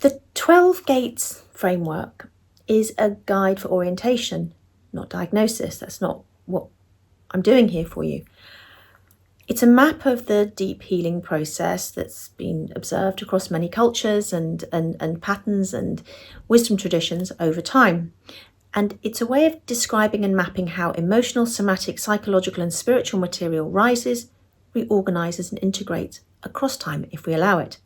The 12 gates framework is a guide for orientation, not diagnosis. That's not what I'm doing here for you. It's a map of the deep healing process that's been observed across many cultures and patterns and wisdom traditions over time. And it's a way of describing and mapping how emotional, somatic, psychological and spiritual material rises, reorganises and integrates across time if we allow it.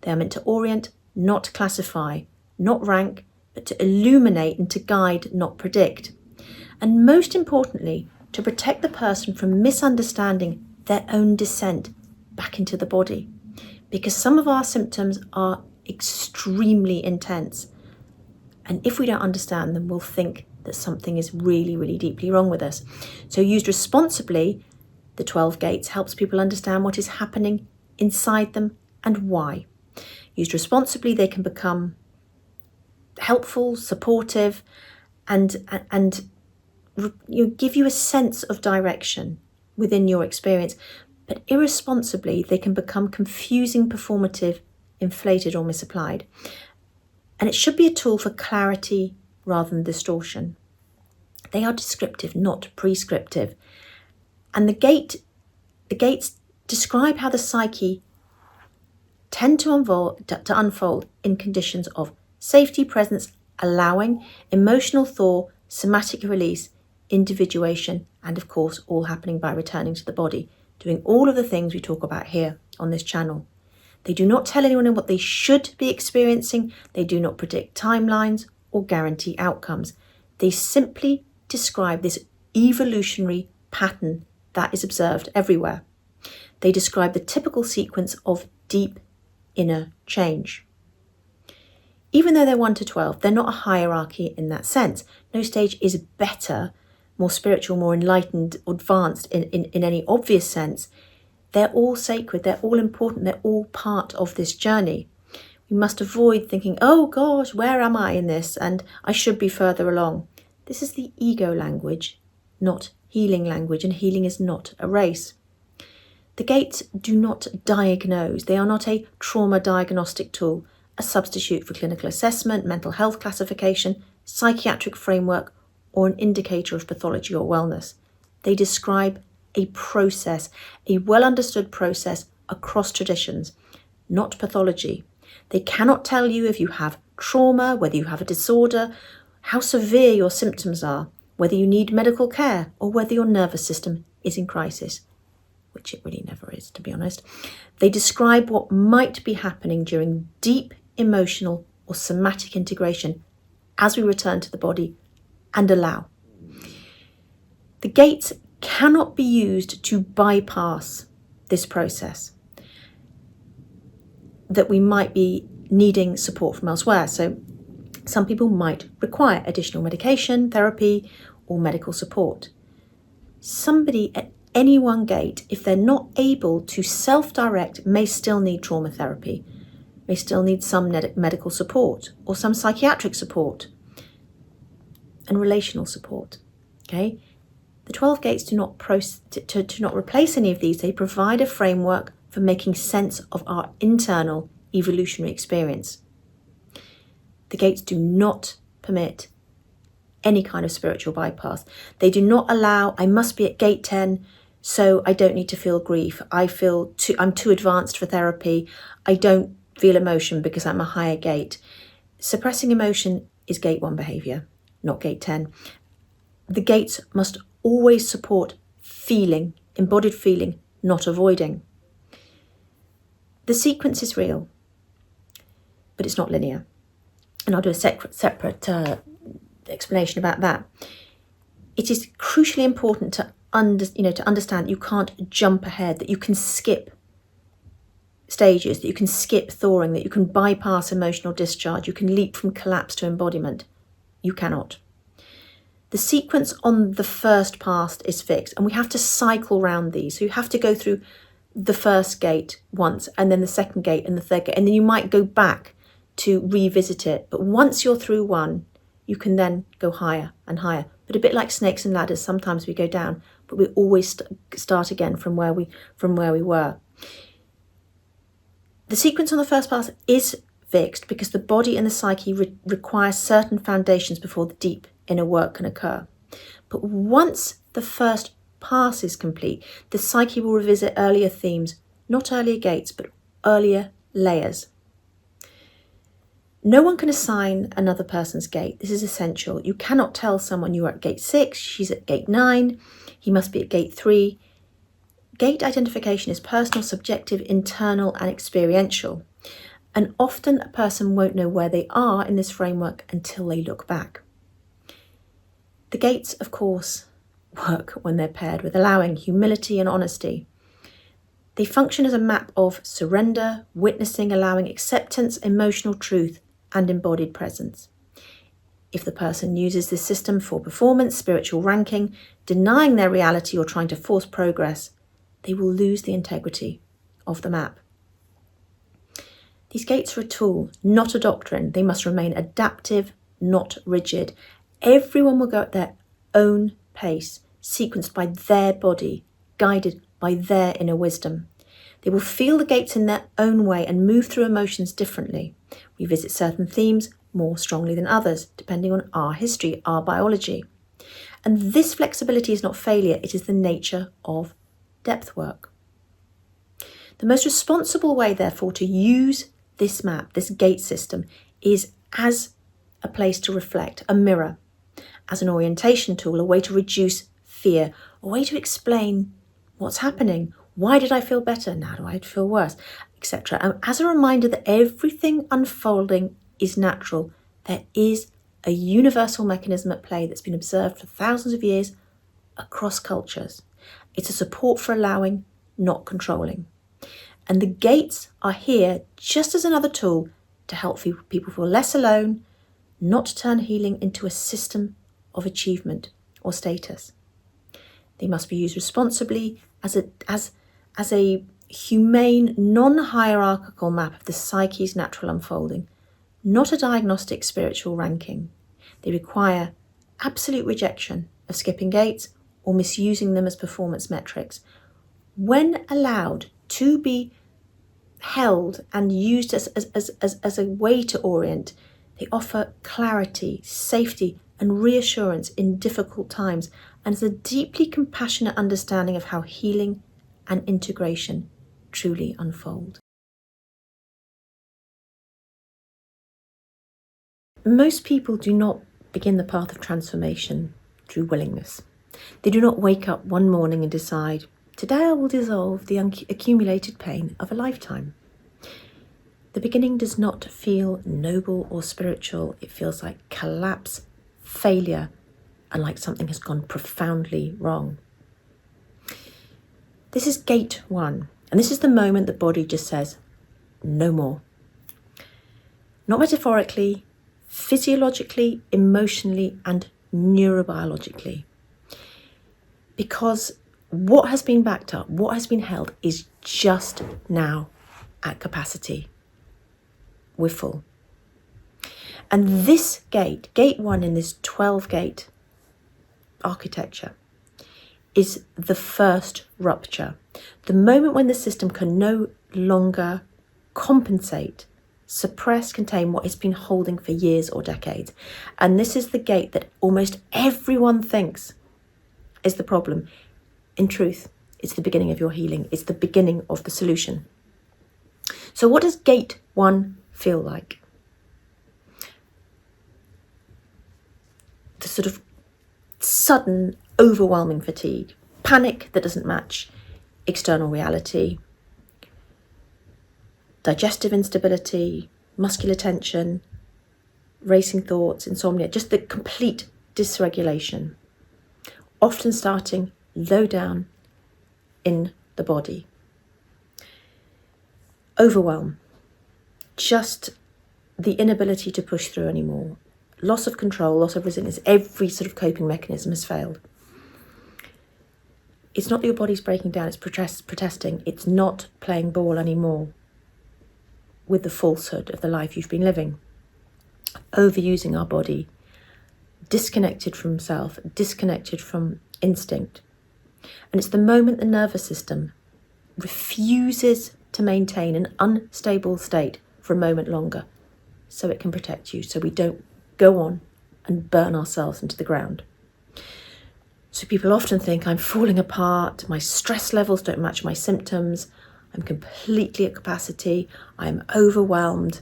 They are meant to orient, not classify, not rank, but to illuminate and to guide, not predict. And most importantly, to protect the person from misunderstanding their own descent back into the body. Because some of our symptoms are extremely intense. And if we don't understand them, we'll think that something is really, really deeply wrong with us. So used responsibly, the 12 gates helps people understand what is happening inside them and why. Used responsibly, they can become helpful, supportive, and give you a sense of direction within your experience. But irresponsibly, they can become confusing, performative, inflated or misapplied. And it should be a tool for clarity rather than distortion. They are descriptive, not prescriptive. And the gates describe how the psyche tend to unfold in conditions of safety, presence, allowing, emotional thaw, somatic release, individuation, and of course, all happening by returning to the body, doing all of the things we talk about here on this channel. They do not tell anyone what they should be experiencing. They do not predict timelines or guarantee outcomes. They simply describe this evolutionary pattern that is observed everywhere. They describe the typical sequence of deep inner change. Even though they're 1 to 12, they're not a hierarchy in that sense. No stage is better, more spiritual, more enlightened, advanced in any obvious sense. They're all sacred, they're all important, they're all part of this journey. We must avoid thinking, oh gosh, where am I in this? And I should be further along. This is the ego language, not healing language, and healing is not a race. The gates do not diagnose. They are not a trauma diagnostic tool, a substitute for clinical assessment, mental health classification, psychiatric framework, or an indicator of pathology or wellness. They describe a process, a well-understood process across traditions, not pathology. They cannot tell you if you have trauma, whether you have a disorder, how severe your symptoms are, whether you need medical care, or whether your nervous system is in crisis, which it really never is, to be honest. They describe what might be happening during deep emotional or somatic integration as we return to the body and allow. The gates cannot be used to bypass this process that we might be needing support from elsewhere. So some people might require additional medication, therapy, or medical support. Somebody at any one gate, if they're not able to self-direct, may still need trauma therapy, may still need some medical support or some psychiatric support and relational support. Okay, the 12 gates do not replace any of these. They provide a framework for making sense of our internal evolutionary experience. The gates do not permit any kind of spiritual bypass. They do not allow, I must be at gate 10, so I don't need to feel grief. I'm too advanced for therapy. I don't feel emotion because I'm a higher gate. Suppressing emotion is gate 1 behavior, not gate 10. The gates must always support feeling, embodied feeling, not avoiding. The sequence is real, but it's not linear. And I'll do a separate explanation about that. It is crucially important to understand that you can't jump ahead, that you can skip stages, that you can skip thawing, that you can bypass emotional discharge, you can leap from collapse to embodiment. You cannot. The sequence on the first pass is fixed, and we have to cycle round these. So you have to go through the first gate once, and then the second gate and the third gate, and then you might go back to revisit it. But once you're through one, you can then go higher and higher. But a bit like snakes and ladders, sometimes we go down, but we always start again from where we were. The sequence on the first pass is fixed because the body and the psyche require certain foundations before the deep inner work can occur. But once the first pass is complete, the psyche will revisit earlier themes, not earlier gates, but earlier layers. No one can assign another person's gate. This is essential. You cannot tell someone you are at gate 6, she's at gate 9, he must be at gate 3. Gate identification is personal, subjective, internal, and experiential. And often a person won't know where they are in this framework until they look back. The gates, of course, work when they're paired with allowing, humility, and honesty. They function as a map of surrender, witnessing, allowing, acceptance, emotional truth, and embodied presence. If the person uses this system for performance, spiritual ranking, denying their reality, or trying to force progress, they will lose the integrity of the map. These gates are a tool, not a doctrine. They must remain adaptive, not rigid. Everyone will go at their own pace, sequenced by their body, guided by their inner wisdom. They will feel the gates in their own way and move through emotions differently. We visit certain themes more strongly than others, depending on our history, our biology. And this flexibility is not failure, it is the nature of depth work. The most responsible way, therefore, to use this map, this gate system, is as a place to reflect, a mirror, as an orientation tool, a way to reduce fear, a way to explain what's happening. Why did I feel better? Now do I feel worse? Etc. And as a reminder that everything unfolding is natural, there is a universal mechanism at play that's been observed for thousands of years across cultures. It's a support for allowing, not controlling. And the gates are here just as another tool to help people feel less alone, not to turn healing into a system of achievement or status. They must be used responsibly as a humane, non-hierarchical map of the psyche's natural unfolding, not a diagnostic spiritual ranking. They require absolute rejection of skipping gates or misusing them as performance metrics. When allowed to be held and used as a way to orient, they offer clarity, safety, and reassurance in difficult times, and as a deeply compassionate understanding of how healing and integration truly unfold. Most people do not begin the path of transformation through willingness. They do not wake up one morning and decide, today I will dissolve the accumulated pain of a lifetime. The beginning does not feel noble or spiritual. It feels like collapse, failure, and like something has gone profoundly wrong. This is gate 1, and this is the moment the body just says, no more. Not metaphorically, physiologically, emotionally, and neurobiologically. Because what has been backed up, what has been held, is just now at capacity. We're full. And this gate 1 in this 12-gate architecture, is the first rupture. The moment when the system can no longer compensate, suppress, contain what it's been holding for years or decades. And this is the gate that almost everyone thinks is the problem. In truth, it's the beginning of your healing. It's the beginning of the solution. So what does gate 1 feel like? The sort of sudden, overwhelming fatigue, panic that doesn't match external reality, digestive instability, muscular tension, racing thoughts, insomnia, just the complete dysregulation, often starting low down in the body. Overwhelm, just the inability to push through anymore. Loss of control, loss of resilience, every sort of coping mechanism has failed. It's not that your body's breaking down, it's protesting. It's not playing ball anymore with the falsehood of the life you've been living. Overusing our body, disconnected from self, disconnected from instinct. And it's the moment the nervous system refuses to maintain an unstable state for a moment longer. so it can protect you, so we don't go on and burn ourselves into the ground. So people often think I'm falling apart, my stress levels don't match my symptoms, I'm completely at capacity, I'm overwhelmed,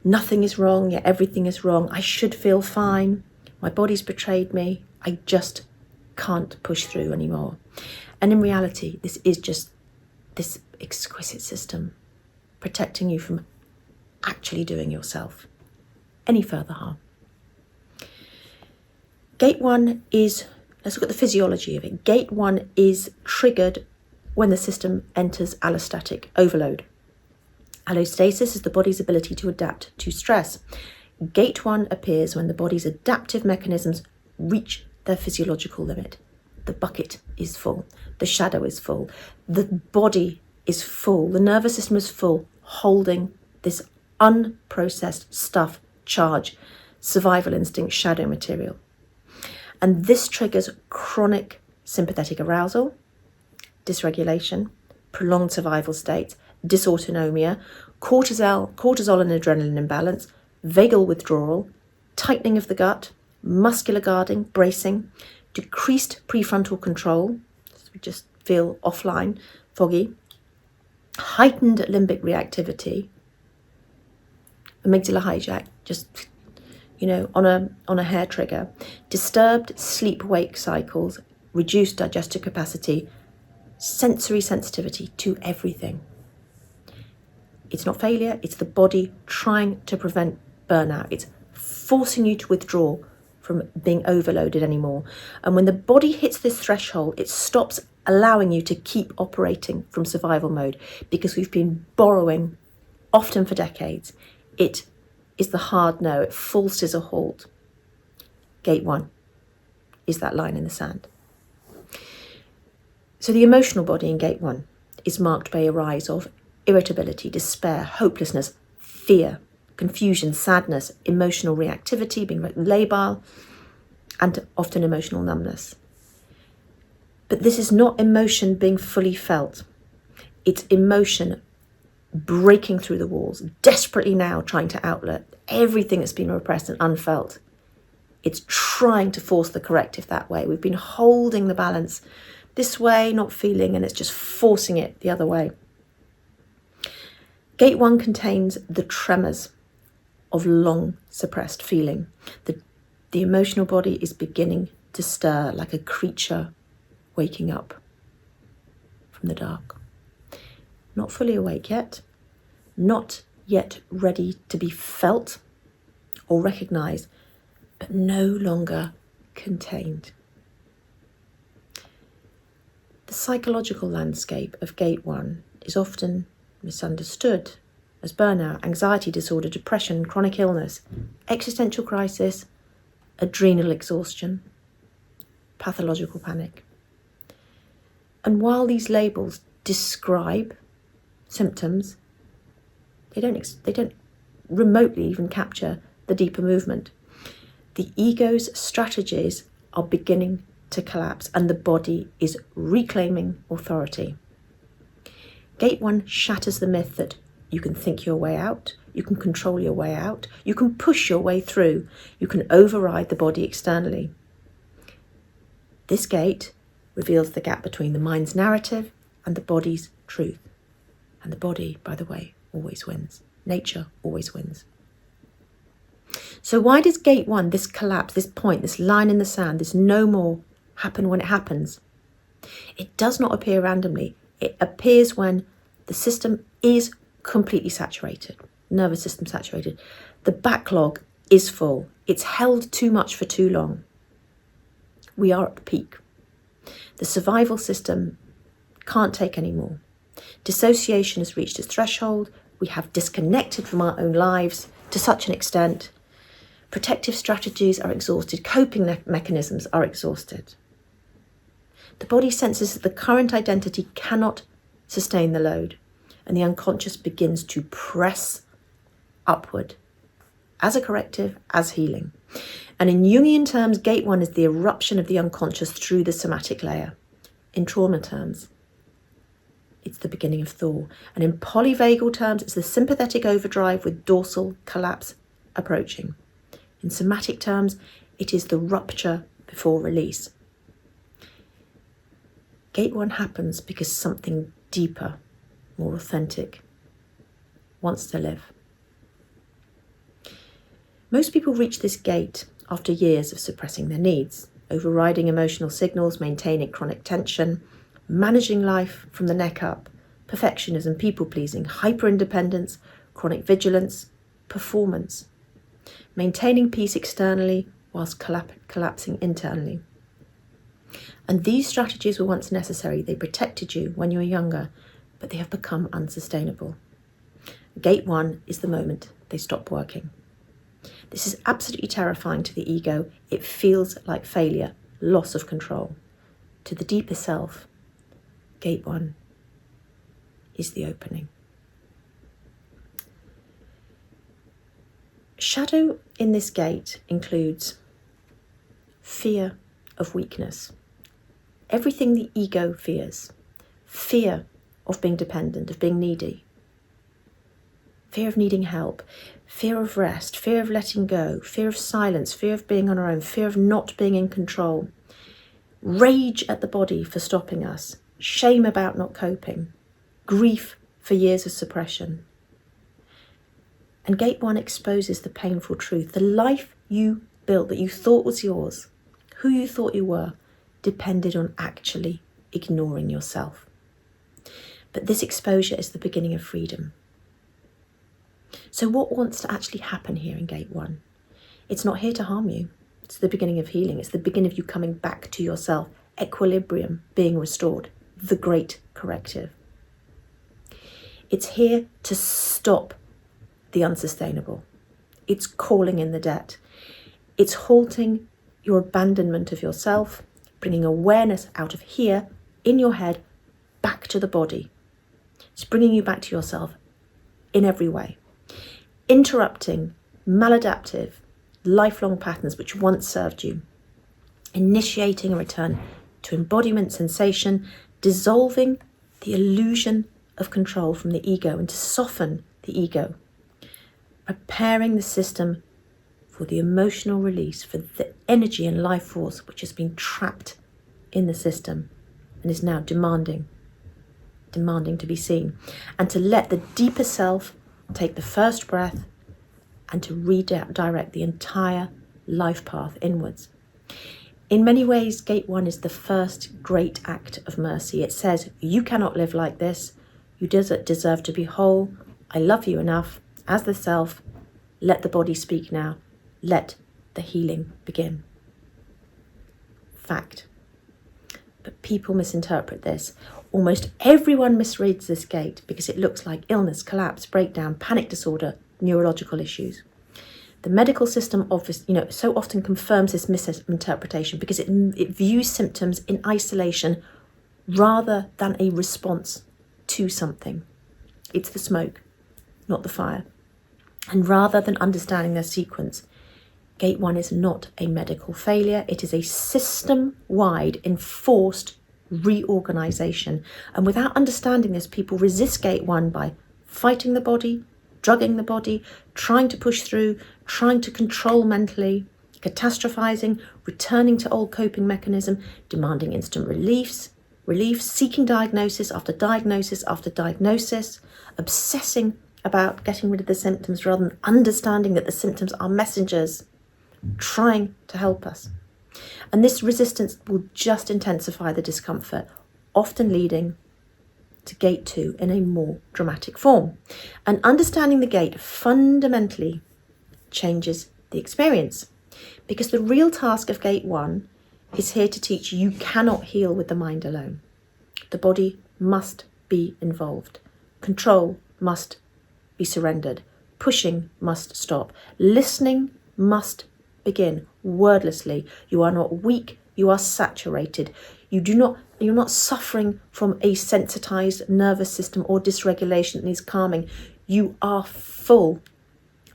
nothing is wrong, yet everything is wrong, I should feel fine, my body's betrayed me, I just can't push through anymore. And in reality, this is just this exquisite system protecting you from actually doing yourself any further harm. Gate 1 is, let's look at the physiology of it. Gate 1 is triggered when the system enters allostatic overload. Allostasis is the body's ability to adapt to stress. Gate 1 appears when the body's adaptive mechanisms reach their physiological limit. The bucket is full, the shadow is full, the body is full, the nervous system is full, holding this unprocessed stuff, charge, survival instinct, shadow material. And this triggers chronic sympathetic arousal, dysregulation, prolonged survival states, dysautonomia, cortisol and adrenaline imbalance, vagal withdrawal, tightening of the gut, muscular guarding, bracing, decreased prefrontal control, so we just feel offline, foggy, heightened limbic reactivity, amygdala hijack, just, on a hair trigger, disturbed sleep-wake cycles, reduced digestive capacity, sensory sensitivity to everything. It's not failure, it's the body trying to prevent burnout. It's forcing you to withdraw from being overloaded anymore. And when the body hits this threshold, it stops allowing you to keep operating from survival mode because we've been borrowing, often for decades. It is the hard no, it forces a halt. Gate 1 is that line in the sand. So the emotional body in Gate 1 is marked by a rise of irritability, despair, hopelessness, fear, confusion, sadness, emotional reactivity, being labile, and often emotional numbness. But this is not emotion being fully felt. It's emotion breaking through the walls, desperately now trying to outlet everything that's been repressed and unfelt. It's trying to force the corrective that way. We've been holding the balance this way, not feeling, and it's just forcing it the other way. Gate 1 contains the tremors of long suppressed feeling. The emotional body is beginning to stir like a creature waking up from the dark. Not fully awake yet, not yet ready to be felt or recognised, but no longer contained. The psychological landscape of Gate 1 is often misunderstood as burnout, anxiety disorder, depression, chronic illness, existential crisis, adrenal exhaustion, pathological panic. And while these labels describe symptoms, they don't remotely even capture the deeper movement. The ego's strategies are beginning to collapse and the body is reclaiming authority. Gate 1 shatters the myth that you can think your way out, you can control your way out, you can push your way through, you can override the body externally. This gate reveals the gap between the mind's narrative and the body's truth. And the body, by the way, always wins. Nature always wins. So why does Gate 1, this collapse, this point, this line in the sand, this no more, happen when it happens? It does not appear randomly. It appears when the system is completely saturated, nervous system saturated. The backlog is full. It's held too much for too long. We are at the peak. The survival system can't take any more. Dissociation has reached its threshold. We have disconnected from our own lives to such an extent. Protective strategies are exhausted. Coping mechanisms are exhausted. The body senses that the current identity cannot sustain the load, and the unconscious begins to press upward as a corrective, as healing. And in Jungian terms, Gate 1 is the eruption of the unconscious through the somatic layer. In trauma terms, it's the beginning of thaw. And in polyvagal terms, it's the sympathetic overdrive with dorsal collapse approaching. In somatic terms, it is the rupture before release. Gate 1 happens because something deeper, more authentic, wants to live. Most people reach this gate after years of suppressing their needs, overriding emotional signals, maintaining chronic tension, managing life from the neck up, perfectionism, people-pleasing, hyper-independence, chronic vigilance, performance, maintaining peace externally whilst collapsing internally. And these strategies were once necessary. They protected you when you were younger, but they have become unsustainable. Gate 1 is the moment they stop working. This is absolutely terrifying to the ego. It feels like failure, loss of control. To the deeper self, Gate 1 is the opening. Shadow in this gate includes fear of weakness, everything the ego fears, fear of being dependent, of being needy, fear of needing help, fear of rest, fear of letting go, fear of silence, fear of being on our own, fear of not being in control, rage at the body for stopping us, shame about not coping, grief for years of suppression. And Gate 1 exposes the painful truth. The life you built that you thought was yours, who you thought you were, depended on actually ignoring yourself. But this exposure is the beginning of freedom. So what wants to actually happen here in Gate 1? It's not here to harm you. It's the beginning of healing. It's the beginning of you coming back to yourself, equilibrium being restored, the great corrective. It's here to stop the unsustainable. It's calling in the debt. It's halting your abandonment of yourself, bringing awareness out of here, in your head, back to the body. It's bringing you back to yourself in every way. Interrupting maladaptive, lifelong patterns which once served you. Initiating a return to embodiment sensation, dissolving the illusion of control from the ego and to soften the ego. Preparing the system for the emotional release, for the energy and life force which has been trapped in the system and is now demanding to be seen. And to let the deeper self take the first breath and to redirect the entire life path inwards. In many ways, Gate 1 is the first great act of mercy. It says, you cannot live like this. You deserve to be whole. I love you enough as the self. Let the body speak now. Let the healing begin. Fact. But people misinterpret this. Almost everyone misreads this gate because it looks like illness, collapse, breakdown, panic disorder, neurological issues. The medical system so often confirms this misinterpretation because it views symptoms in isolation rather than a response to something. It's the smoke, not the fire. And rather than understanding their sequence, Gate 1 is not a medical failure. It is a system-wide enforced reorganization. And without understanding this, people resist Gate 1 by fighting the body, drugging the body, trying to push through, trying to control mentally, catastrophizing, returning to old coping mechanism, demanding instant relief, seeking diagnosis after diagnosis after diagnosis, obsessing about getting rid of the symptoms rather than understanding that the symptoms are messengers trying to help us. And this resistance will just intensify the discomfort, often leading to Gate 2 in a more dramatic form. And understanding the gate fundamentally changes the experience, because the real task of Gate 1 is here to teach you cannot heal with the mind alone. The body must be involved. Control must be surrendered. Pushing must stop. Listening must begin wordlessly. You are not weak, you are saturated. You're not suffering from a sensitized nervous system or dysregulation that needs calming. You are full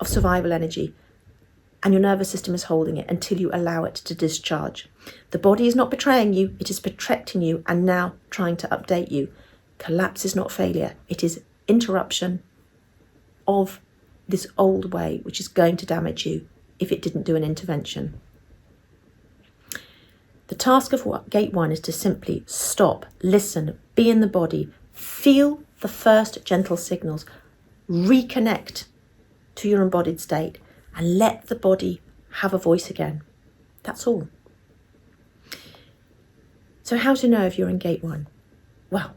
of survival energy, and your nervous system is holding it until you allow it to discharge. The body is not betraying you, it is protecting you and now trying to update you. Collapse is not failure. It is interruption of this old way, which is going to damage you if it didn't do an intervention. The task of gate 1 is to simply stop, listen, be in the body, feel the first gentle signals, reconnect to your embodied state, and let the body have a voice again. That's all. So how to know if you're in gate 1? Well,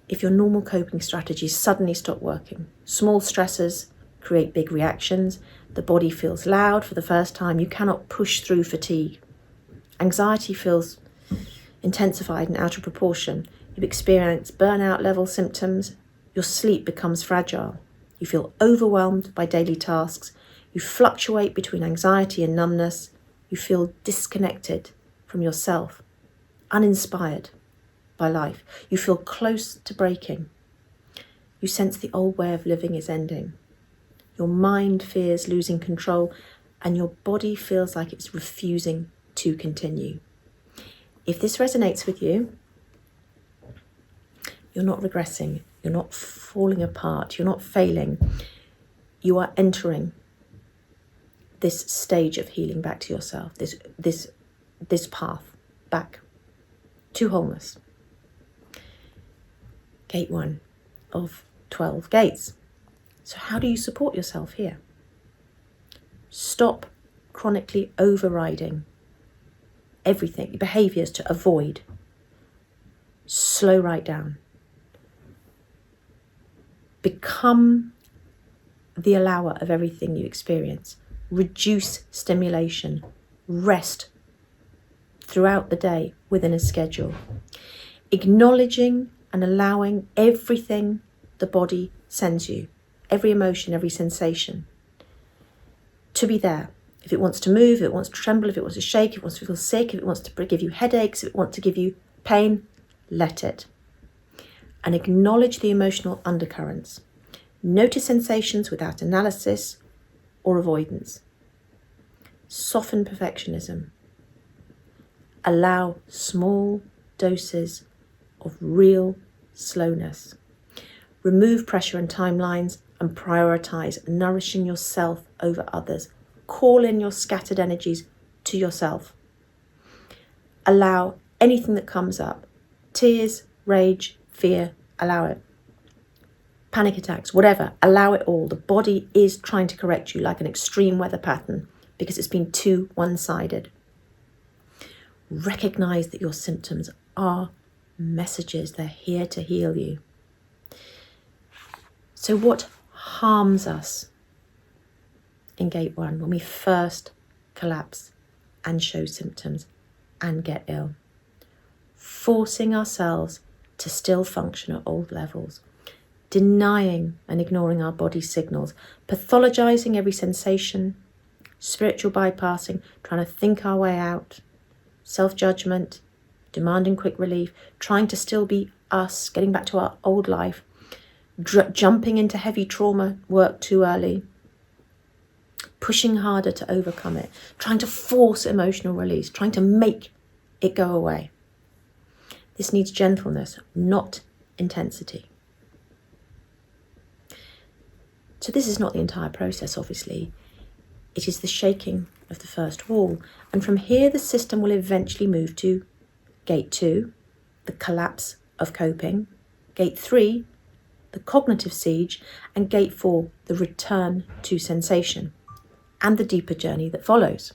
if your normal coping strategies suddenly stop working, small stressors create big reactions, the body feels loud for the first time, you cannot push through fatigue. Anxiety feels intensified and out of proportion. You experience burnout level symptoms. Your sleep becomes fragile. You feel overwhelmed by daily tasks. You fluctuate between anxiety and numbness. You feel disconnected from yourself, uninspired by life. You feel close to breaking. You sense the old way of living is ending. Your mind fears losing control, and your body feels like it's refusing to continue. If this resonates with you, you're not regressing, you're not falling apart, you're not failing. You are entering this stage of healing back to yourself, this path back to wholeness. Gate 1 of 12 gates. So how do you support yourself here? Stop chronically overriding everything, behaviours to avoid. Slow right down. Become the allower of everything you experience. Reduce stimulation. Rest throughout the day within a schedule. Acknowledging and allowing everything the body sends you, every emotion, every sensation, to be there. If it wants to move, if it wants to tremble, if it wants to shake, if it wants to feel sick, if it wants to give you headaches, if it wants to give you pain, let it. And acknowledge the emotional undercurrents. Notice sensations without analysis or avoidance. Soften perfectionism. Allow small doses of real slowness. Remove pressure and timelines and prioritize nourishing yourself over others. Call in your scattered energies to yourself. Allow anything that comes up. Tears, rage, fear, allow it. Panic attacks, whatever, allow it all. The body is trying to correct you like an extreme weather pattern because it's been too one-sided. Recognize that your symptoms are messages. They're here to heal you. So what harms us in gate 1 when we first collapse and show symptoms and get ill? Forcing ourselves to still function at old levels, denying and ignoring our body signals, pathologizing every sensation, spiritual bypassing, trying to think our way out, self-judgment, demanding quick relief, trying to still be us, getting back to our old life, jumping into heavy trauma work too early, pushing harder to overcome it, trying to force emotional release, trying to make it go away. This needs gentleness, not intensity. So this is not the entire process, obviously. It is the shaking of the first wall. And from here, the system will eventually move to gate 2, the collapse of coping, gate 3, the cognitive siege, and gate 4, the return to sensation, and the deeper journey that follows.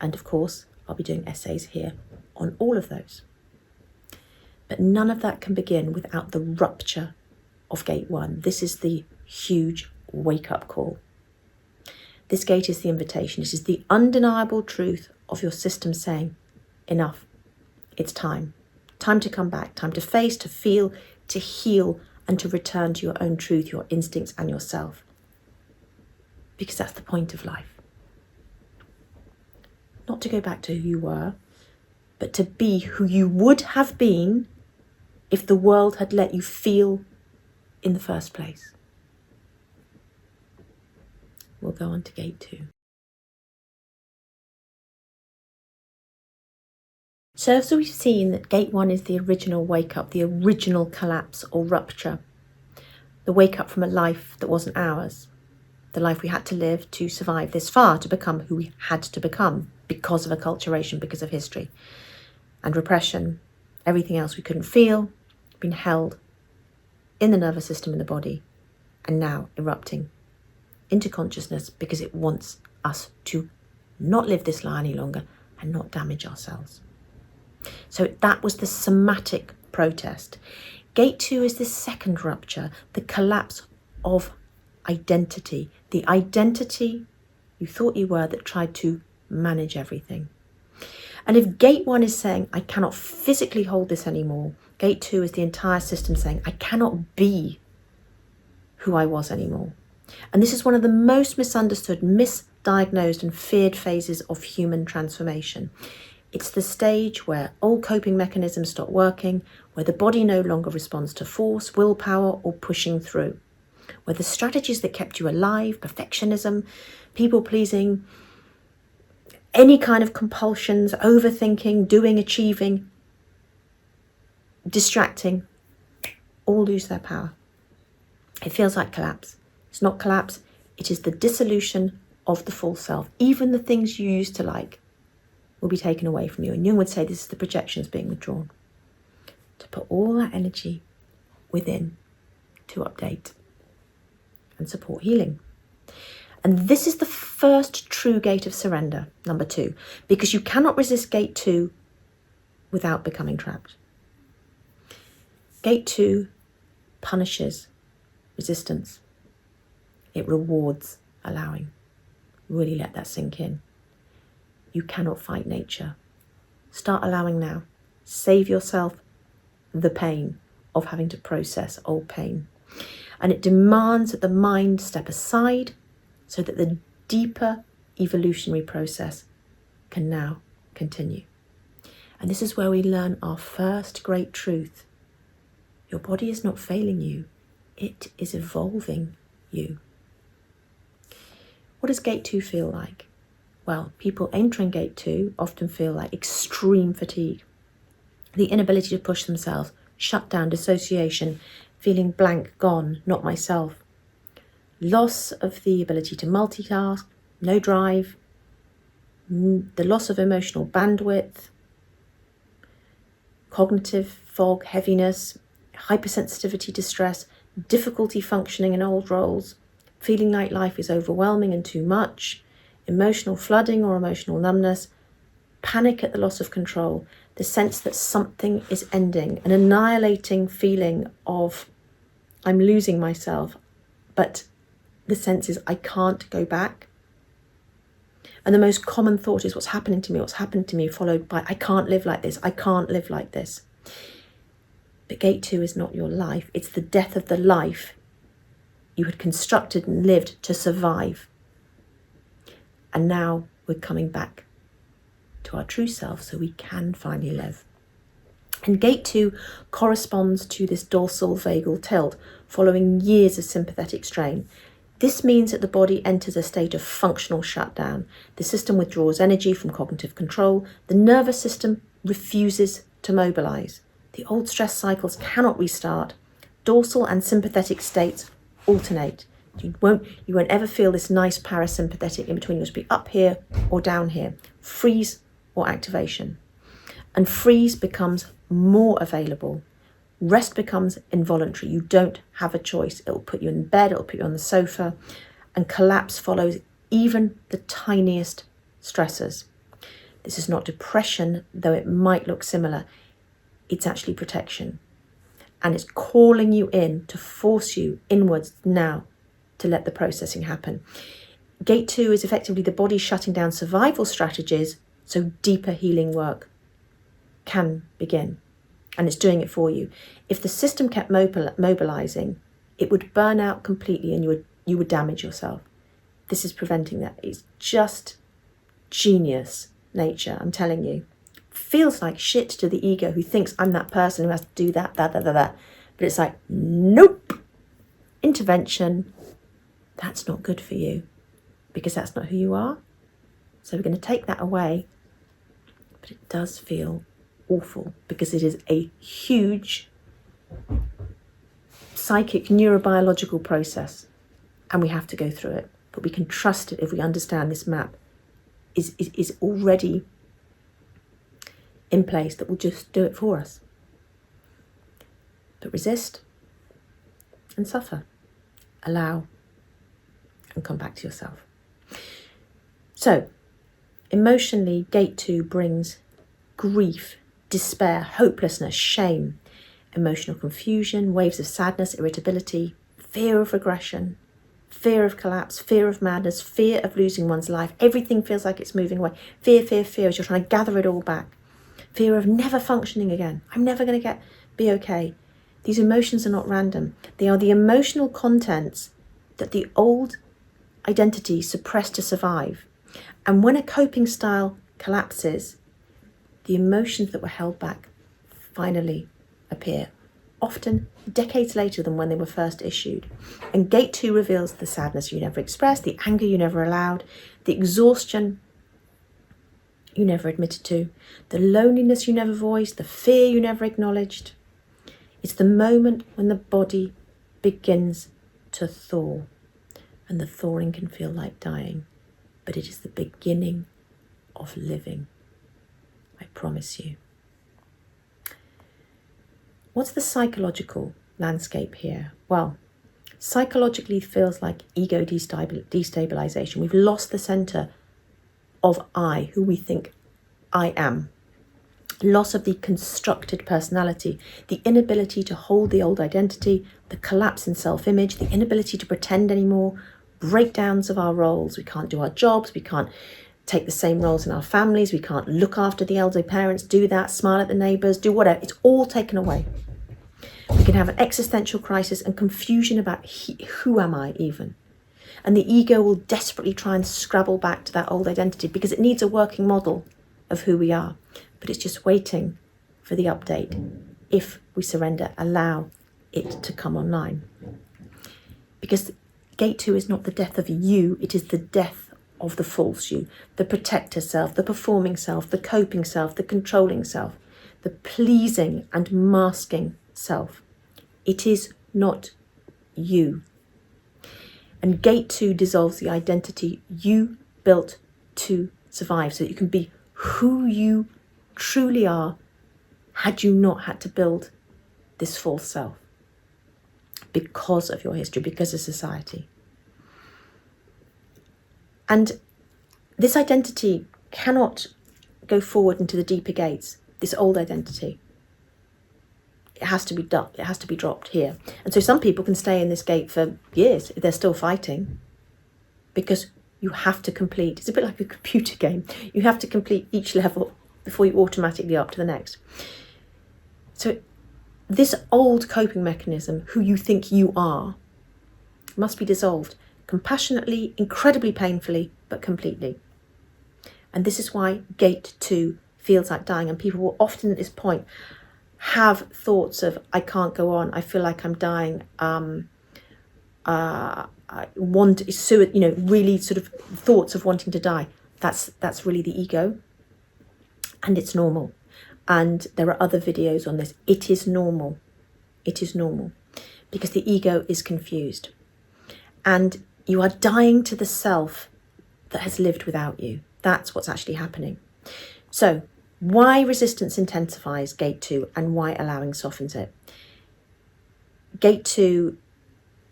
And of course, I'll be doing essays here on all of those. But none of that can begin without the rupture of gate 1. This is the huge wake-up call. This gate is the invitation. It is the undeniable truth of your system saying, enough, it's time. Time to come back, time to face, to feel, to heal, and to return to your own truth, your instincts, and yourself. Because that's the point of life. Not to go back to who you were, but to be who you would have been if the world had let you feel in the first place. We'll go on to gate 2. So as we've seen that gate 1 is the original wake up, the original collapse or rupture, the wake up from a life that wasn't ours, the life we had to live to survive this far, to become who we had to become because of acculturation, because of history and repression, everything else we couldn't feel, been held in the nervous system in the body, and now erupting into consciousness because it wants us to not live this lie any longer and not damage ourselves. So that was the somatic protest. Gate 2 is the second rupture, the collapse of identity, the identity you thought you were that tried to manage everything. And if gate 1 is saying, I cannot physically hold this anymore, gate 2 is the entire system saying, I cannot be who I was anymore. And this is one of the most misunderstood, misdiagnosed and feared phases of human transformation. It's the stage where old coping mechanisms stop working, where the body no longer responds to force, willpower, or pushing through, where the strategies that kept you alive, perfectionism, people-pleasing, any kind of compulsions, overthinking, doing, achieving, distracting, all lose their power. It feels like collapse. It's not collapse, it is the dissolution of the full self. Even the things you used to like will be taken away from you. And Jung would say this is the projections being withdrawn. To put all that energy within to update and support healing. And this is the first true gate of surrender, number 2, because you cannot resist gate 2 without becoming trapped. Gate 2 punishes resistance. It rewards allowing. Really let that sink in. You cannot fight nature. Start allowing now. Save yourself the pain of having to process old pain. And it demands that the mind step aside so that the deeper evolutionary process can now continue. And this is where we learn our first great truth. Your body is not failing you. It is evolving you. What does gate 2 feel like? Well, people entering gate 2 often feel like extreme fatigue, the inability to push themselves, shut down, dissociation, feeling blank, gone, not myself, loss of the ability to multitask, no drive, the loss of emotional bandwidth, cognitive fog, heaviness, hypersensitivity to stress, difficulty functioning in old roles, feeling like life is overwhelming and too much, emotional flooding or emotional numbness, panic at the loss of control, the sense that something is ending, an annihilating feeling of I'm losing myself, but the sense is I can't go back. And the most common thought is what's happened to me, followed by I can't live like this, I can't live like this. But gate 2 is not your life, it's the death of the life you had constructed and lived to survive. And now we're coming back to our true self so we can finally live. And gate 2 corresponds to this dorsal vagal tilt following years of sympathetic strain. This means that the body enters a state of functional shutdown. The system withdraws energy from cognitive control. The nervous system refuses to mobilize. The old stress cycles cannot restart. Dorsal and sympathetic states alternate. You won't ever feel this nice parasympathetic in between. You'll just be up here or down here. Freeze or activation. And freeze becomes more available. Rest becomes involuntary. You don't have a choice. It'll put you in bed, it'll put you on the sofa, and collapse follows even the tiniest stressors. This is not depression, though it might look similar. It's actually protection. And it's calling you in to force you inwards now to let the processing happen. Gate 2 is effectively the body shutting down survival strategies so deeper healing work can begin. And it's doing it for you. If the system kept mobilizing, it would burn out completely and you would damage yourself. This is preventing that. It's just genius nature, I'm telling you. Feels like shit to the ego who thinks I'm that person who has to do that. But it's like, nope. Intervention, that's not good for you because that's not who you are. So we're going to take that away. But it does feel awful because it is a huge psychic neurobiological process and we have to go through it. But we can trust it if we understand this map is already in place that will just do it for us. But resist and suffer. Allow and come back to yourself. So, emotionally, gate 2 brings grief, despair, hopelessness, shame, emotional confusion, waves of sadness, irritability, fear of regression, fear of collapse, fear of madness, fear of losing one's life. Everything feels like it's moving away. Fear, fear, fear as you're trying to gather it all back. Fear of never functioning again. I'm never going to be okay. These emotions are not random. They are the emotional contents that the old identity suppressed to survive. And when a coping style collapses, the emotions that were held back finally appear, often decades later than when they were first issued. And gate 2 reveals the sadness you never expressed, the anger you never allowed, the exhaustion you never admitted to, the loneliness you never voiced, the fear you never acknowledged. It's the moment when the body begins to thaw, and the thawing can feel like dying, but it is the beginning of living. I promise you. What's the psychological landscape here? Well, psychologically it feels like ego destabilization. We've lost the center of I, who we think I am. Loss of the constructed personality, the inability to hold the old identity, the collapse in self-image, the inability to pretend anymore, breakdowns of our roles. We can't do our jobs, we can't take the same roles in our families, we can't look after the elderly parents, do that, smile at the neighbours, do whatever. It's all taken away. We can have an existential crisis and confusion about who am I even. And the ego will desperately try and scrabble back to that old identity because it needs a working model of who we are. But it's just waiting for the update if we surrender, allow it to come online. Because gate 2 is not the death of you, it is the death of the false you, the protector self, the performing self, the coping self, the controlling self, the pleasing and masking self. It is not you. And gate 2 dissolves the identity you built to survive so that you can be who you truly are had you not had to build this false self because of your history, because of society. And this identity cannot go forward into the deeper gates, this old identity. It has to be done. It has to be dropped here. And so some people can stay in this gate for years if they're still fighting, because you have to complete. It's a bit like a computer game. You have to complete each level before you automatically up to the next. So this old coping mechanism, who you think you are, must be dissolved compassionately, incredibly painfully, but completely. And this is why gate 2 feels like dying. And people will often at this point have thoughts of, I can't go on, I feel like I'm dying, I want, really sort of thoughts of wanting to die. That's really the ego, and it's normal. And there are other videos on this. It is normal. It is normal because the ego is confused, and you are dying to the self that has lived without you. That's what's actually happening. So why resistance intensifies gate 2 and why allowing softens it. Gate 2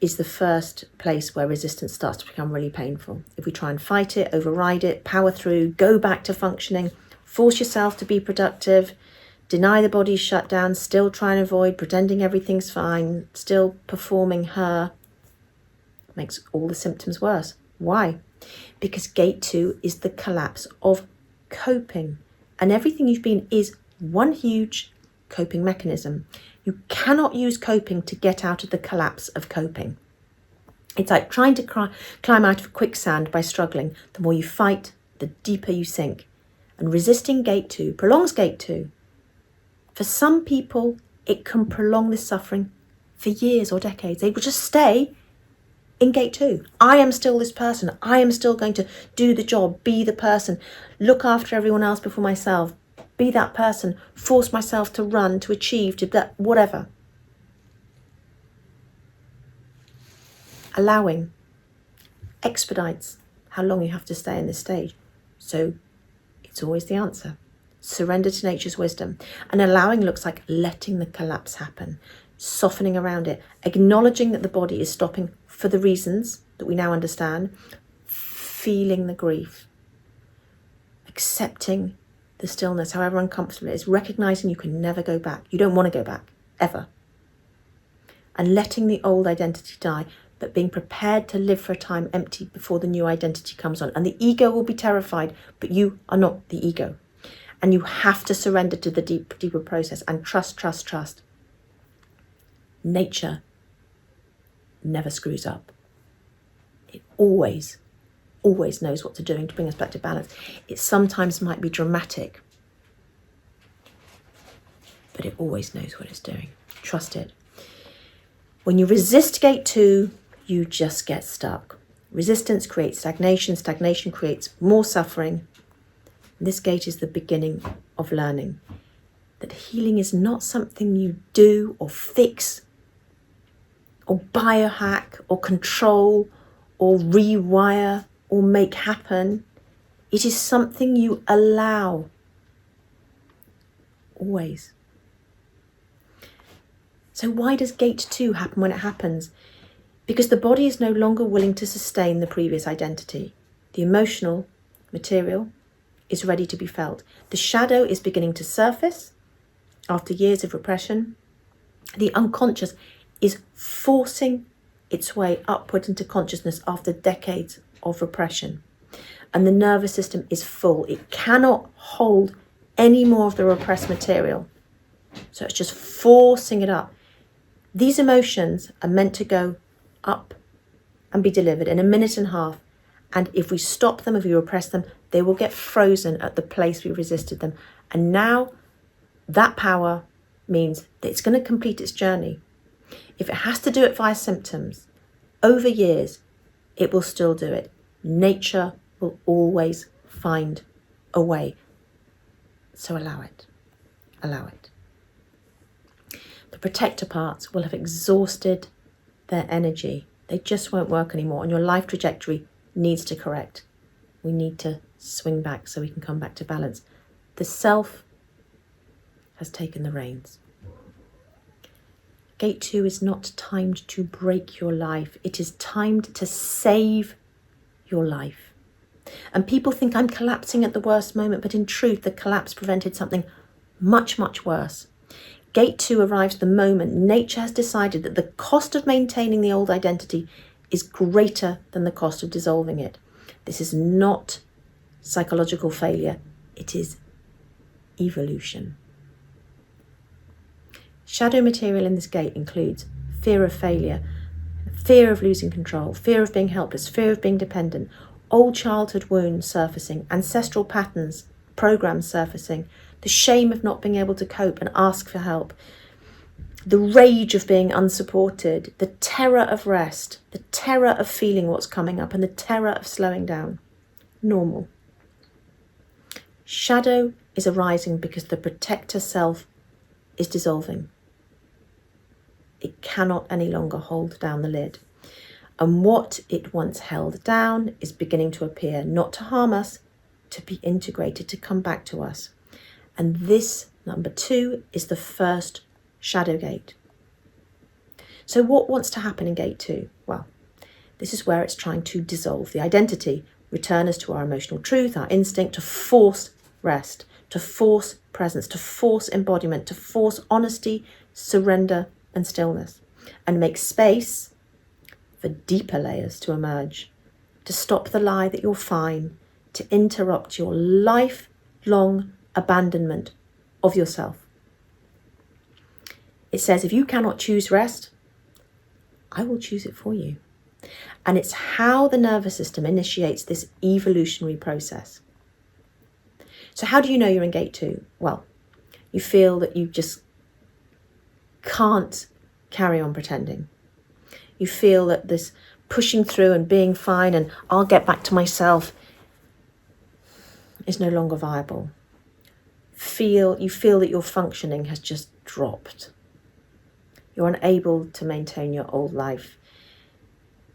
is the first place where resistance starts to become really painful. If we try and fight it, override it, power through, go back to functioning, force yourself to be productive, deny the body's shut down, still try and avoid, pretending everything's fine, still performing her, makes all the symptoms worse. Why? Because gate 2 is the collapse of coping. And everything you've been is one huge coping mechanism. You cannot use coping to get out of the collapse of coping. It's like trying to climb out of quicksand by struggling. The more you fight, the deeper you sink. And resisting gate 2 prolongs gate 2. For some people, it can prolong this suffering for years or decades. They will just stay in gate 2. I am still this person. I am still going to do the job, be the person, look after everyone else before myself, be that person, force myself to run, to achieve, to that, whatever. Allowing expedites how long you have to stay in this stage. So it's always the answer. Surrender to nature's wisdom. And allowing looks like letting the collapse happen, softening around it, acknowledging that the body is stopping for the reasons that we now understand, feeling the grief, accepting the stillness, however uncomfortable it is, recognizing you can never go back. You don't want to go back, ever. And letting the old identity die, but being prepared to live for a time empty before the new identity comes on. And the ego will be terrified, but you are not the ego. And you have to surrender to the deeper process and trust. Nature never screws up. It always knows what to do to bring us back to balance. It sometimes might be dramatic, but it always knows what it's doing. Trust it. When you resist gate 2, you just get stuck. Resistance creates stagnation. Stagnation creates more suffering. This gate is the beginning of learning that healing is not something you do or fix or biohack or control or rewire or make happen. It is something you allow. Always. So why does gate 2 happen when it happens? Because the body is no longer willing to sustain the previous identity. The emotional material is ready to be felt. The shadow is beginning to surface after years of repression. The unconscious is forcing its way upward into consciousness after decades of repression. And the nervous system is full. It cannot hold any more of the repressed material. So it's just forcing it up. These emotions are meant to go up and be delivered in a minute and a half. And if we stop them, if we repress them, they will get frozen at the place we resisted them. And now that power means that it's going to complete its journey. If it has to do it via symptoms, over years, it will still do it. Nature will always find a way. So allow it. Allow it. The protector parts will have exhausted their energy. They just won't work anymore, and your life trajectory needs to correct. We need to swing back so we can come back to balance. The self has taken the reins. Gate 2 is not timed to break your life. It is timed to save your life. And people think I'm collapsing at the worst moment, but in truth, the collapse prevented something much, much worse. Gate 2 arrives the moment nature has decided that the cost of maintaining the old identity is greater than the cost of dissolving it. This is not psychological failure. It is evolution. Shadow material in this gate includes fear of failure, fear of losing control, fear of being helpless, fear of being dependent, old childhood wounds surfacing, ancestral patterns, programs surfacing, the shame of not being able to cope and ask for help, the rage of being unsupported, the terror of rest, the terror of feeling what's coming up, and the terror of slowing down. Normal. Shadow is arising because the protector self is dissolving. It cannot any longer hold down the lid. And what it once held down is beginning to appear, not to harm us, to be integrated, to come back to us. And this, number 2, is the first shadow gate. So what wants to happen in gate 2? Well, this is where it's trying to dissolve the identity, return us to our emotional truth, our instinct, to force rest, to force presence, to force embodiment, to force honesty, surrender, and stillness, and make space for deeper layers to emerge, to stop the lie that you're fine, to interrupt your lifelong abandonment of yourself. It says, if you cannot choose rest, I will choose it for you. And it's how the nervous system initiates this evolutionary process. So how do you know you're in gate 2? Well, you feel that you just can't carry on pretending. You feel that this pushing through and being fine and I'll get back to myself is no longer viable. you feel that your functioning has just dropped. You're unable to maintain your old life.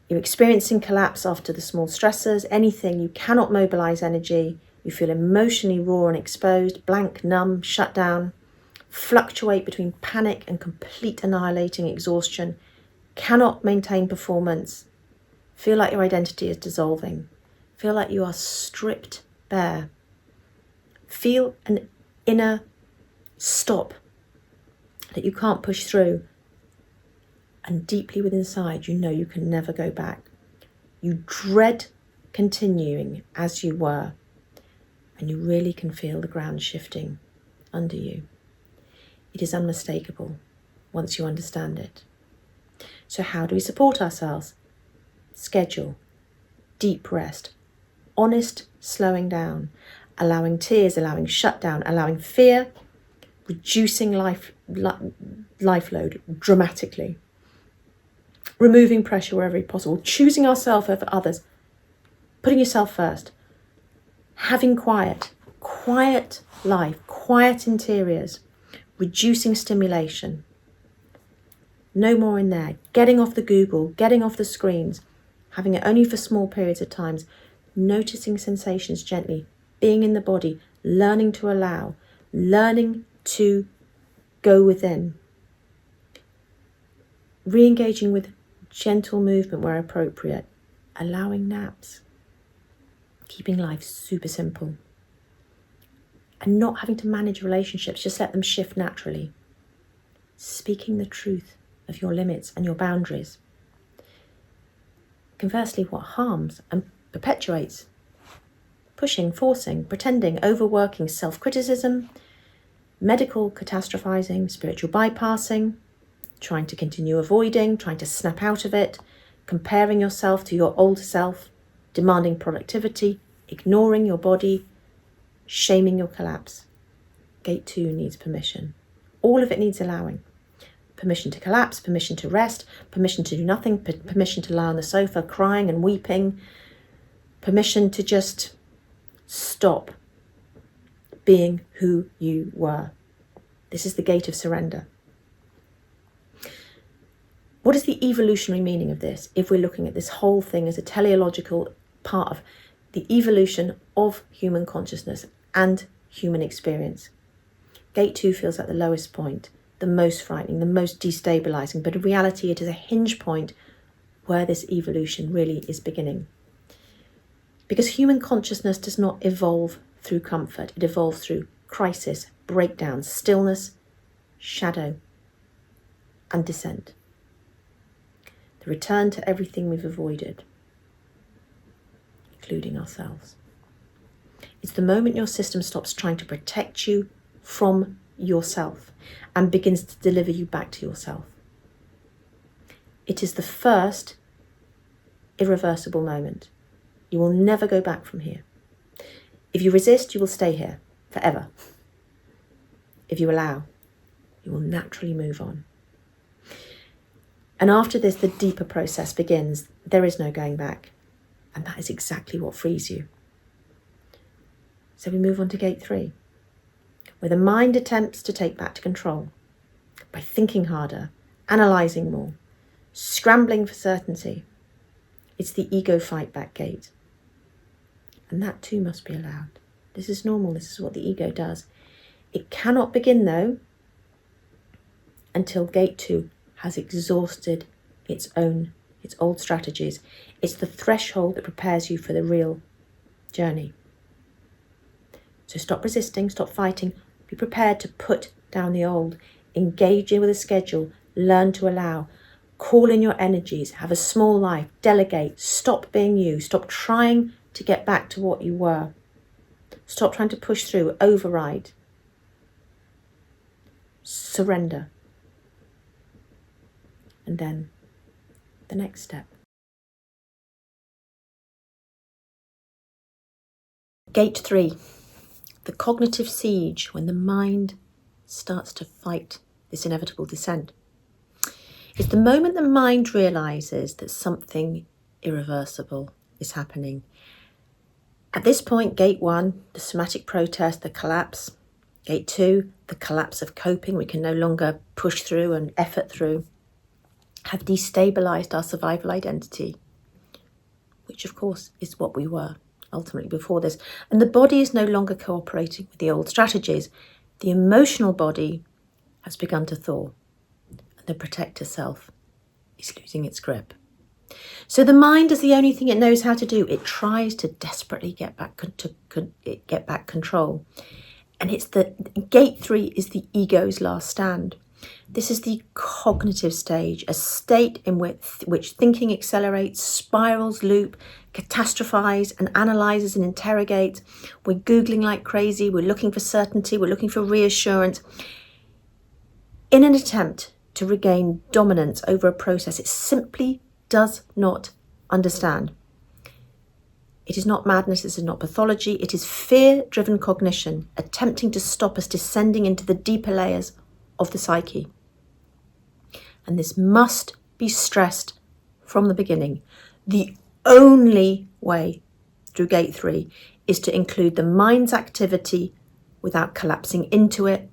You're experiencing collapse after the small stressors, anything. You cannot mobilize energy. You feel emotionally raw and exposed, blank, numb, shut down, fluctuate between panic and complete annihilating exhaustion, cannot maintain performance, feel like your identity is dissolving, feel like you are stripped bare, feel an inner stop that you can't push through, and deeply within inside you know you can never go back. You dread continuing as you were, and you really can feel the ground shifting under you. It is unmistakable once you understand it. So how do we support ourselves? Schedule, deep rest, honest slowing down, allowing tears, allowing shutdown, allowing fear, reducing life load dramatically, removing pressure wherever possible, choosing ourselves over others, putting yourself first, having quiet life, quiet interiors, reducing stimulation. No more in there. Getting off the Google, getting off the screens, having it only for small periods of times, noticing sensations gently, being in the body, learning to allow, learning to go within, re-engaging with gentle movement where appropriate, allowing naps, keeping life super simple, and not having to manage relationships, just let them shift naturally. Speaking the truth of your limits and your boundaries. Conversely, what harms and perpetuates? Pushing, forcing, pretending, overworking, self-criticism, medical catastrophizing, spiritual bypassing, trying to continue avoiding, trying to snap out of it, comparing yourself to your old self, demanding productivity, ignoring your body, shaming your collapse. Gate 2 needs permission. All of it needs allowing. Permission to collapse, permission to rest, permission to do nothing, permission to lie on the sofa crying and weeping, permission to just stop being who you were. This is the gate of surrender. What is the evolutionary meaning of this if we're looking at this whole thing as a teleological part of the evolution of human consciousness and human experience? Gate 2 feels like the lowest point, the most frightening, the most destabilizing, but in reality it is a hinge point where this evolution really is beginning. Because human consciousness does not evolve through comfort, it evolves through crisis, breakdown, stillness, shadow, and descent. The return to everything we've avoided, including ourselves. It's the moment your system stops trying to protect you from yourself and begins to deliver you back to yourself. It is the first irreversible moment. You will never go back from here. If you resist, you will stay here forever. If you allow, you will naturally move on. And after this, the deeper process begins. There is no going back. And that is exactly what frees you. So we move on to gate 3, where the mind attempts to take back control by thinking harder, analysing more, scrambling for certainty. It's the ego fight back gate. And that too must be allowed. This is normal. This is what the ego does. It cannot begin, though, until gate 2 has exhausted its old strategies. It's the threshold that prepares you for the real journey. So stop resisting, stop fighting, be prepared to put down the old, engage in with a schedule, learn to allow, call in your energies, have a small life, delegate, stop being you, stop trying to get back to what you were. Stop trying to push through, override. Surrender. And then the next step. Gate 3, the cognitive siege, when the mind starts to fight this inevitable descent. It's the moment the mind realises that something irreversible is happening. At this point, gate 1, the somatic protest, the collapse, Gate 2, the collapse of coping. We can no longer push through and effort through, have destabilized our survival identity, which of course is what we were ultimately before this. And the body is no longer cooperating with the old strategies. The emotional body has begun to thaw, and the protector self is losing its grip. So the mind is the only thing it knows how to do. It tries to desperately get back control. And it's gate 3 is the ego's last stand. This is the cognitive stage, a state in which thinking accelerates, spirals, loop, catastrophize and analyzes and interrogates. We're Googling like crazy. We're looking for certainty. We're looking for reassurance in an attempt to regain dominance over a process it simply does not understand. It is not madness, it is not pathology, it is fear-driven cognition attempting to stop us descending into the deeper layers of the psyche. And this must be stressed from the beginning. The only way through gate 3 is to include the mind's activity without collapsing into it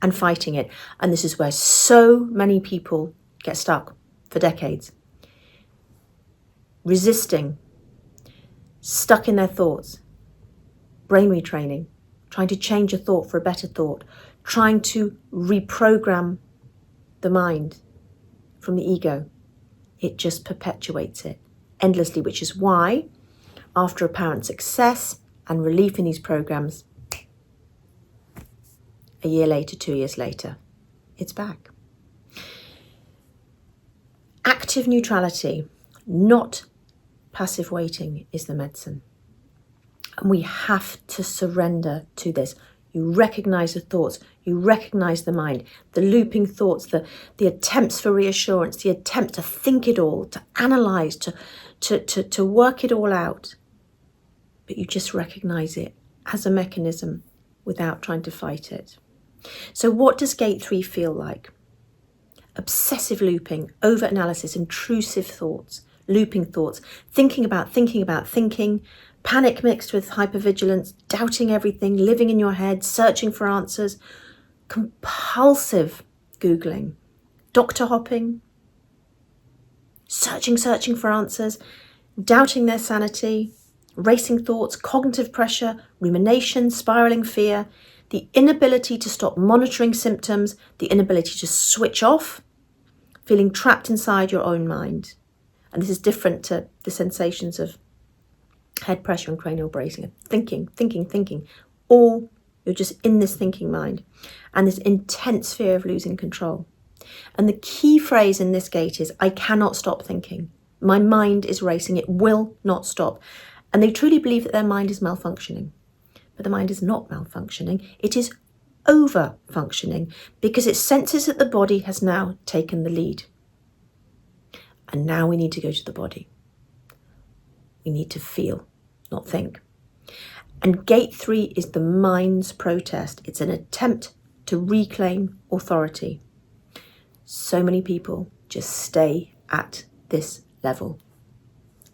and fighting it. And this is where so many people get stuck for decades. Resisting, stuck in their thoughts, brain retraining, trying to change a thought for a better thought, trying to reprogram the mind from the ego. It just perpetuates it endlessly, which is why after apparent success and relief in these programs, a year later, 2 years later, it's back. Active neutrality, not passive waiting, is the medicine. And we have to surrender to this. You recognize the thoughts, you recognize the mind, the looping thoughts, the attempts for reassurance, the attempt to think it all, to analyze, to work it all out. But you just recognize it as a mechanism without trying to fight it. So what does gate 3 feel like? Obsessive looping, over-analysis, intrusive thoughts, looping thoughts, thinking about thinking, panic mixed with hypervigilance, doubting everything, living in your head, searching for answers, compulsive Googling, doctor hopping, searching for answers, doubting their sanity, racing thoughts, cognitive pressure, rumination, spiraling fear, the inability to stop monitoring symptoms, the inability to switch off, feeling trapped inside your own mind. And this is different to the sensations of head pressure and cranial bracing. Thinking. All you're just in this thinking mind. And this intense fear of losing control. And the key phrase in this gate is, I cannot stop thinking. My mind is racing. It will not stop. And they truly believe that their mind is malfunctioning. But the mind is not malfunctioning. It is over-functioning because it senses that the body has now taken the lead. And now we need to go to the body. We need to feel, not think. And gate 3 is the mind's protest. It's an attempt to reclaim authority. So many people just stay at this level.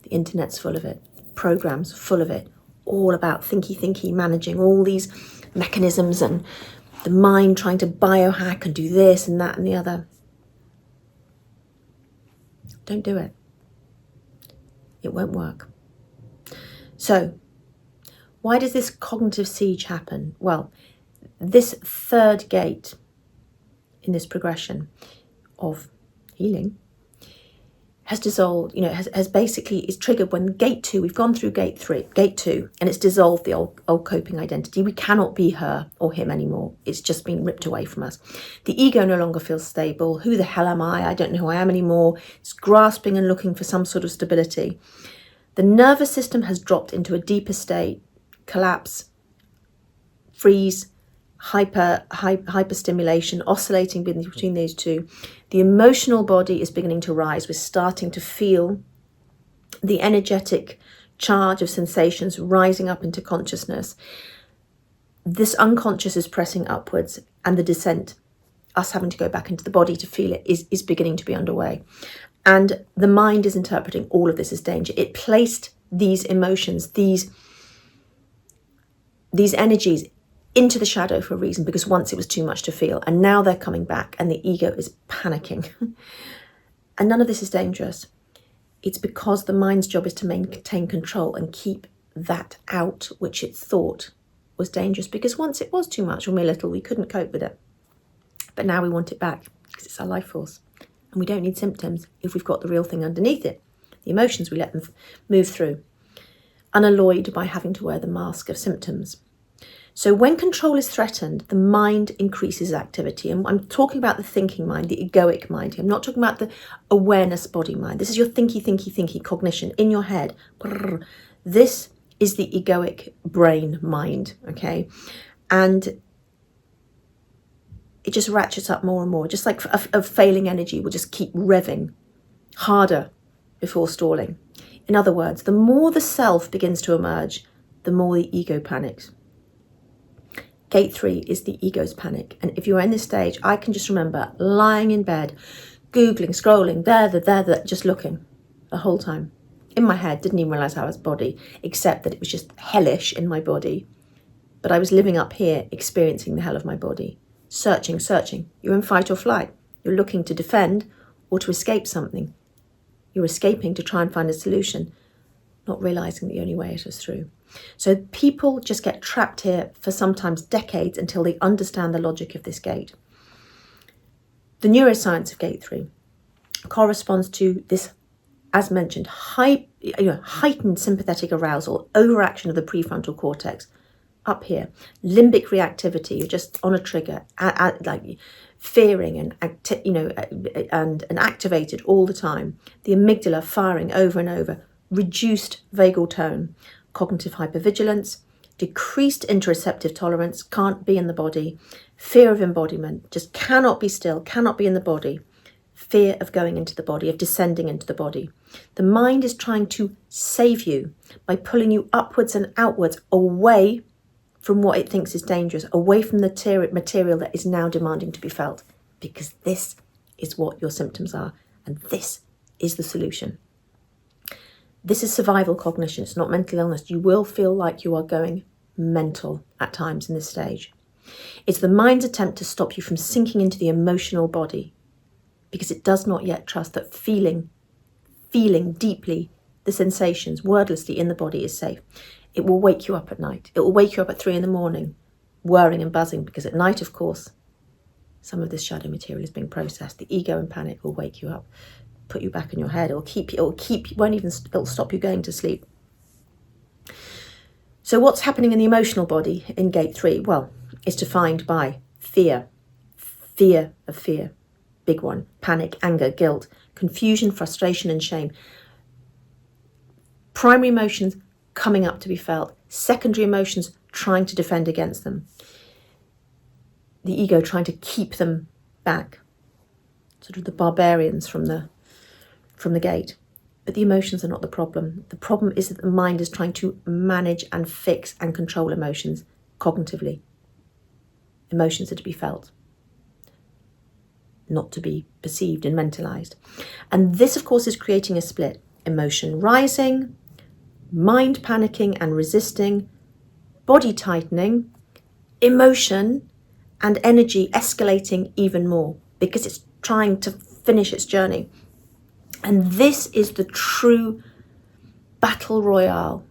The internet's full of it. Programs full of it. All about thinky, managing all these mechanisms and the mind trying to biohack and do this and that and the other. Don't do it. It won't work. So, why does this cognitive siege happen? Well, this third gate in this progression of healing has dissolved, has basically is triggered when gate 2, we've gone through gate 2, and it's dissolved the old coping identity. We cannot be her or him anymore. It's just been ripped away from us. The ego no longer feels stable. Who the hell am I? I don't know who I am anymore. It's grasping and looking for some sort of stability. The nervous system has dropped into a deeper state, collapse, freeze, hyperstimulation, oscillating between these two. The emotional body is beginning to rise. We're starting to feel the energetic charge of sensations rising up into consciousness. This unconscious is pressing upwards, and the descent, us having to go back into the body to feel it, is beginning to be underway. And the mind is interpreting all of this as danger. It placed these emotions, these energies into the shadow for a reason, because once it was too much to feel, and now they're coming back and the ego is panicking. And none of this is dangerous. It's because the mind's job is to maintain control and keep that out which it thought was dangerous, because once it was too much when we were little, we couldn't cope with it. But now we want it back because it's our life force. And we don't need symptoms if we've got the real thing underneath it. The emotions, we let them move through, unalloyed by having to wear the mask of symptoms. So when control is threatened, the mind increases activity. And I'm talking about the thinking mind, the egoic mind. I'm not talking about the awareness body mind. This is your thinky cognition in your head. This is the egoic brain mind, okay? And it just ratchets up more and more, just like a failing energy will just keep revving harder before stalling. In other words, the more the self begins to emerge, the more the ego panics. Gate 3 is the ego's panic. And if you're in this stage, I can just remember lying in bed, Googling, scrolling, there, just looking the whole time. In my head, didn't even realise I was body, except that it was just hellish in my body. But I was living up here, experiencing the hell of my body. Searching. You're in fight or flight. You're looking to defend or to escape something. You're escaping to try and find a solution, not realising the only way it is through. So people just get trapped here for sometimes decades until they understand the logic of this gate. The neuroscience of gate 3 corresponds to this, as mentioned, heightened sympathetic arousal, overaction of the prefrontal cortex. Up here, limbic reactivity, you're just on a trigger, like fearing and activated all the time. The amygdala firing over and over, reduced vagal tone, cognitive hypervigilance, decreased interoceptive tolerance, can't be in the body, fear of embodiment, just cannot be still, cannot be in the body, fear of going into the body, of descending into the body. The mind is trying to save you by pulling you upwards and outwards, away from what it thinks is dangerous, away from the material that is now demanding to be felt, because this is what your symptoms are, and this is the solution. This is survival cognition, it's not mental illness. You will feel like you are going mental at times in this stage. It's the mind's attempt to stop you from sinking into the emotional body, because it does not yet trust that feeling deeply the sensations, wordlessly in the body is safe. It will wake you up at night. It will wake you up at 3 a.m, whirring and buzzing, because at night, of course, some of this shadow material is being processed. The ego in panic will wake you up, put you back in your head. It'll stop you going to sleep. So what's happening in the emotional body in gate 3? Well, it's defined by fear of fear, big one, panic, anger, guilt, confusion, frustration, and shame. Primary emotions coming up to be felt, secondary emotions trying to defend against them. The ego trying to keep them back, sort of the barbarians from the gate. But the emotions are not the problem. The problem is that the mind is trying to manage and fix and control emotions cognitively. Emotions are to be felt, not to be perceived and mentalized. And this, of course, is creating a split. Emotion rising, mind panicking and resisting, body tightening, emotion and energy escalating even more, because it's trying to finish its journey. And this is the true battle royale,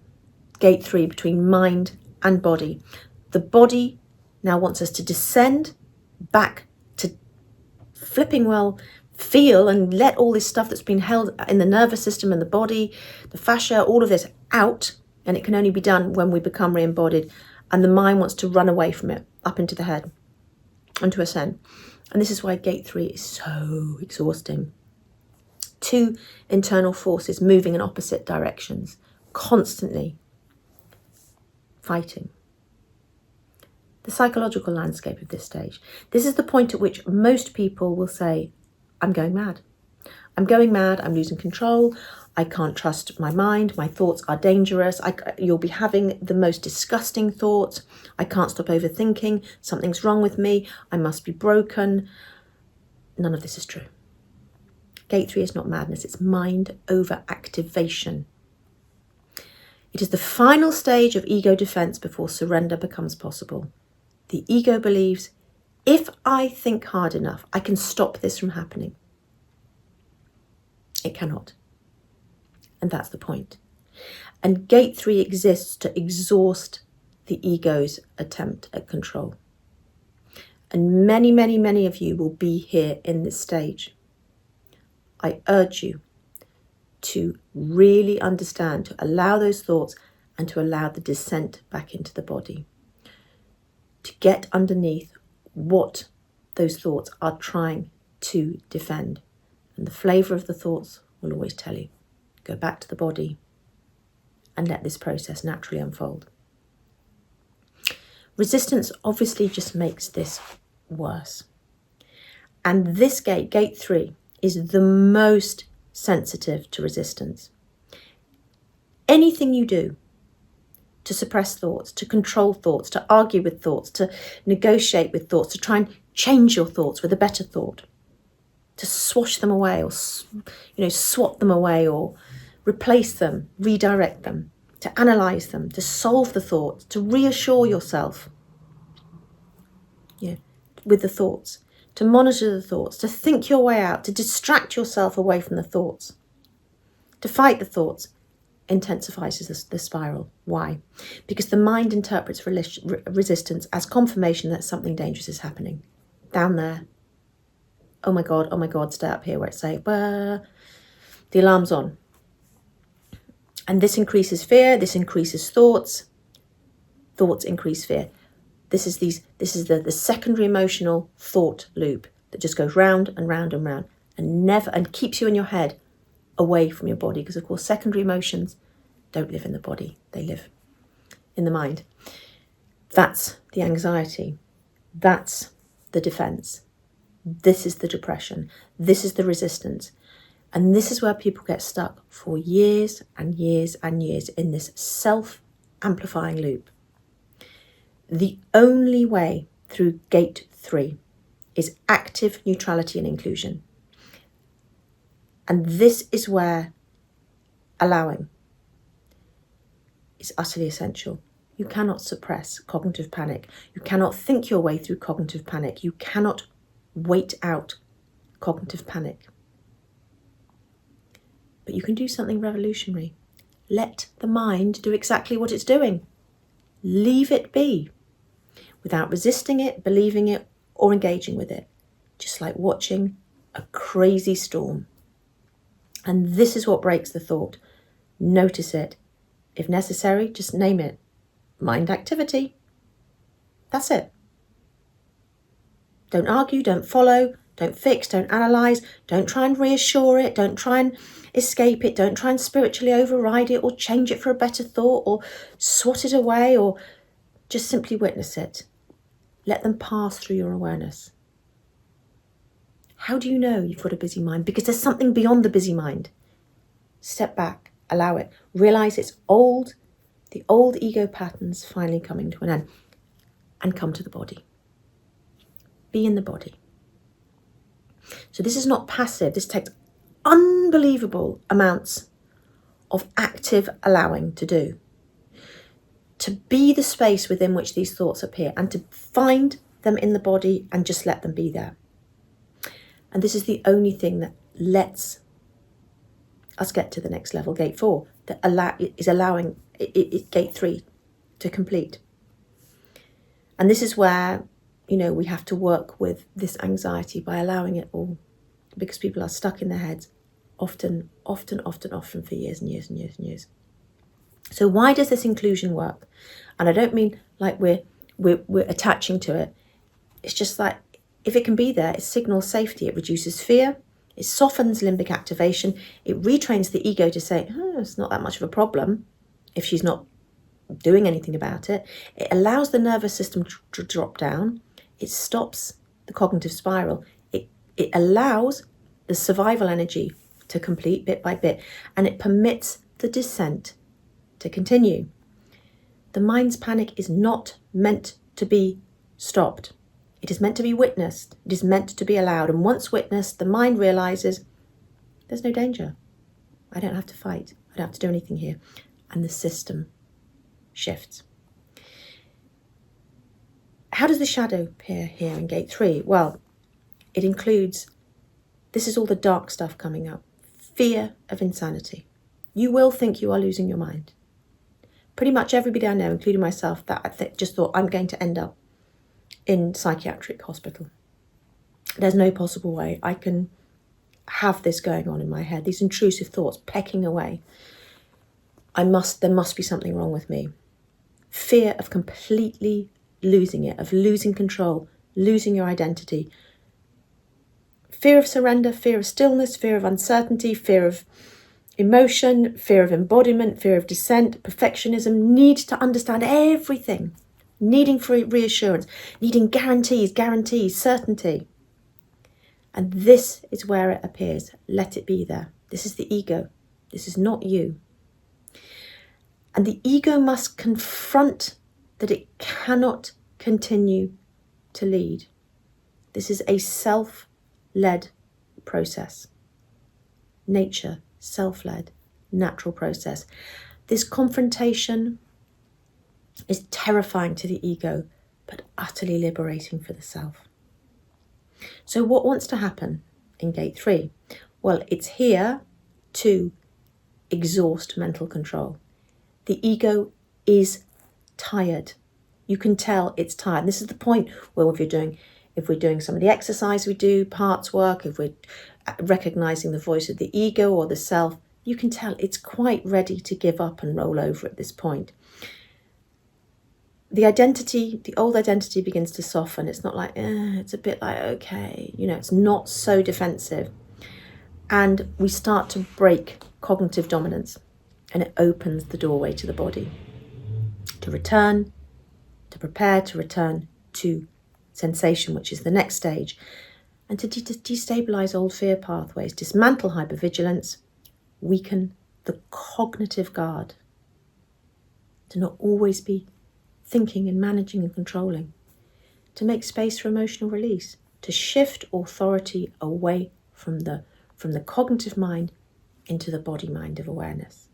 gate 3, between mind and body. The body now wants us to descend back to flipping well, feel and let all this stuff that's been held in the nervous system and the body, the fascia, all of this out. And it can only be done when we become re-embodied. And the mind wants to run away from it, up into the head, and to ascend. And this is why gate 3 is so exhausting. 2 internal forces moving in opposite directions, constantly fighting. The psychological landscape of this stage. This is the point at which most people will say, I'm going mad. I'm going mad, I'm losing control, I can't trust my mind, my thoughts are dangerous, you'll be having the most disgusting thoughts, I can't stop overthinking, something's wrong with me, I must be broken. None of this is true. Gate 3 is not madness, it's mind overactivation. It is the final stage of ego defense before surrender becomes possible. The ego believes, if I think hard enough, I can stop this from happening. It cannot. And that's the point. And gate 3 exists to exhaust the ego's attempt at control. And many, many, many of you will be here in this stage. I urge you to really understand, to allow those thoughts and to allow the descent back into the body. To get underneath what those thoughts are trying to defend. And the flavour of the thoughts will always tell you. Go back to the body and let this process naturally unfold. Resistance obviously just makes this worse. And this gate, gate 3, is the most sensitive to resistance. Anything you do to suppress thoughts, to control thoughts, to argue with thoughts, to negotiate with thoughts, to try and change your thoughts with a better thought, to swash them away or, swat them away or replace them, redirect them, to analyse them, to solve the thoughts, to reassure yourself with the thoughts, to monitor the thoughts, to think your way out, to distract yourself away from the thoughts, to fight the thoughts, intensifies the spiral. Why? Because the mind interprets resistance as confirmation that something dangerous is happening. Down there. Oh my God, stay up here where it's safe. The alarm's on. And this increases fear, this increases thoughts. Thoughts increase fear. This is the secondary emotional thought loop that just goes round and round and round and keeps you in your head away from your body, because of course secondary emotions don't live in the body, they live in the mind. That's the anxiety. That's the defense. This is the depression. This is the resistance. And this is where people get stuck for years and years and years in this self-amplifying loop. The only way through gate 3 is active neutrality and inclusion. And this is where allowing is utterly essential. You cannot suppress cognitive panic. You cannot think your way through cognitive panic. You cannot wait out cognitive panic. But you can do something revolutionary. Let the mind do exactly what it's doing. Leave it be, without resisting it, believing it, or engaging with it. Just like watching a crazy storm. And this is what breaks the thought. Notice it. If necessary, just name it. Mind activity. That's it. Don't argue, don't follow, don't fix, don't analyse, don't try and reassure it, don't try and escape it, don't try and spiritually override it or change it for a better thought or swat it away, or just simply witness it. Let them pass through your awareness. How do you know you've got a busy mind? Because there's something beyond the busy mind. Step back, allow it, realise it's old, the old ego patterns finally coming to an end, and come to the body. Be in the body. So this is not passive. This takes unbelievable amounts of active allowing to do. To be the space within which these thoughts appear and to find them in the body and just let them be there. And this is the only thing that lets us get to the next level, gate 4, that is allowing gate 3 to complete. And this is where, we have to work with this anxiety by allowing it all, because people are stuck in their heads often for years and years and years and years. So why does this inclusion work? And I don't mean like we're attaching to it. It's just like, if it can be there, it signals safety. It reduces fear. It softens limbic activation. It retrains the ego to say, it's not that much of a problem if she's not doing anything about it. It allows the nervous system to drop down. It stops the cognitive spiral. It allows the survival energy to complete bit by bit, and it permits the descent to continue. The mind's panic is not meant to be stopped. It is meant to be witnessed. It is meant to be allowed. And once witnessed, the mind realises there's no danger. I don't have to fight. I don't have to do anything here. And the system shifts. how does the shadow appear here in gate 3? Well, it includes, this is all the dark stuff coming up. Fear of insanity. You will think you are losing your mind. Pretty much everybody I know, including myself, that I just thought I'm going to end up in psychiatric hospital. There's no possible way I can have this going on in my head, these intrusive thoughts pecking away. There must be something wrong with me. Fear of completely losing it, of losing control, losing your identity. Fear of surrender, fear of stillness, fear of uncertainty, fear of emotion, fear of embodiment, fear of dissent, perfectionism, need to understand everything, needing for reassurance, needing guarantees, certainty. And this is where it appears. Let it be there. This is the ego. This is not you. And the ego must confront that it cannot continue to lead. This is a self-led process. Nature, self-led, natural process. This confrontation is terrifying to the ego, but utterly liberating for the self. So what wants to happen in gate 3? Well, it's here to exhaust mental control. The ego is tired. You can tell it's tired. And this is the point where if we're doing some of the exercise we do, parts work, if we're recognizing the voice of the ego or the self, you can tell it's quite ready to give up and roll over at this point. The old identity begins to soften. It's not like, it's a bit like, okay, it's not so defensive. And we start to break cognitive dominance, and it opens the doorway to the body to return, to prepare to return to sensation, which is the next stage, and to destabilize old fear pathways, dismantle hypervigilance, weaken the cognitive guard, to not always be thinking and managing and controlling, to make space for emotional release, to shift authority away from the cognitive mind into the body mind of awareness.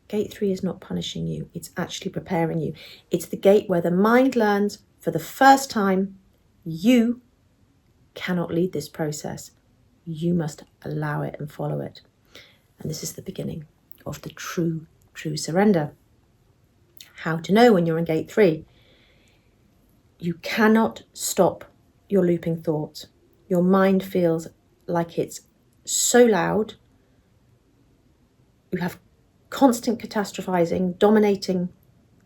Gate 3 is not punishing you, it's actually preparing you. It's the gate where the mind learns for the first time, you cannot lead this process. You must allow it and follow it. And this is the beginning of the true surrender. How to know when you're in gate 3? You cannot stop your looping thoughts. Your mind feels like it's so loud. You have constant catastrophizing, dominating,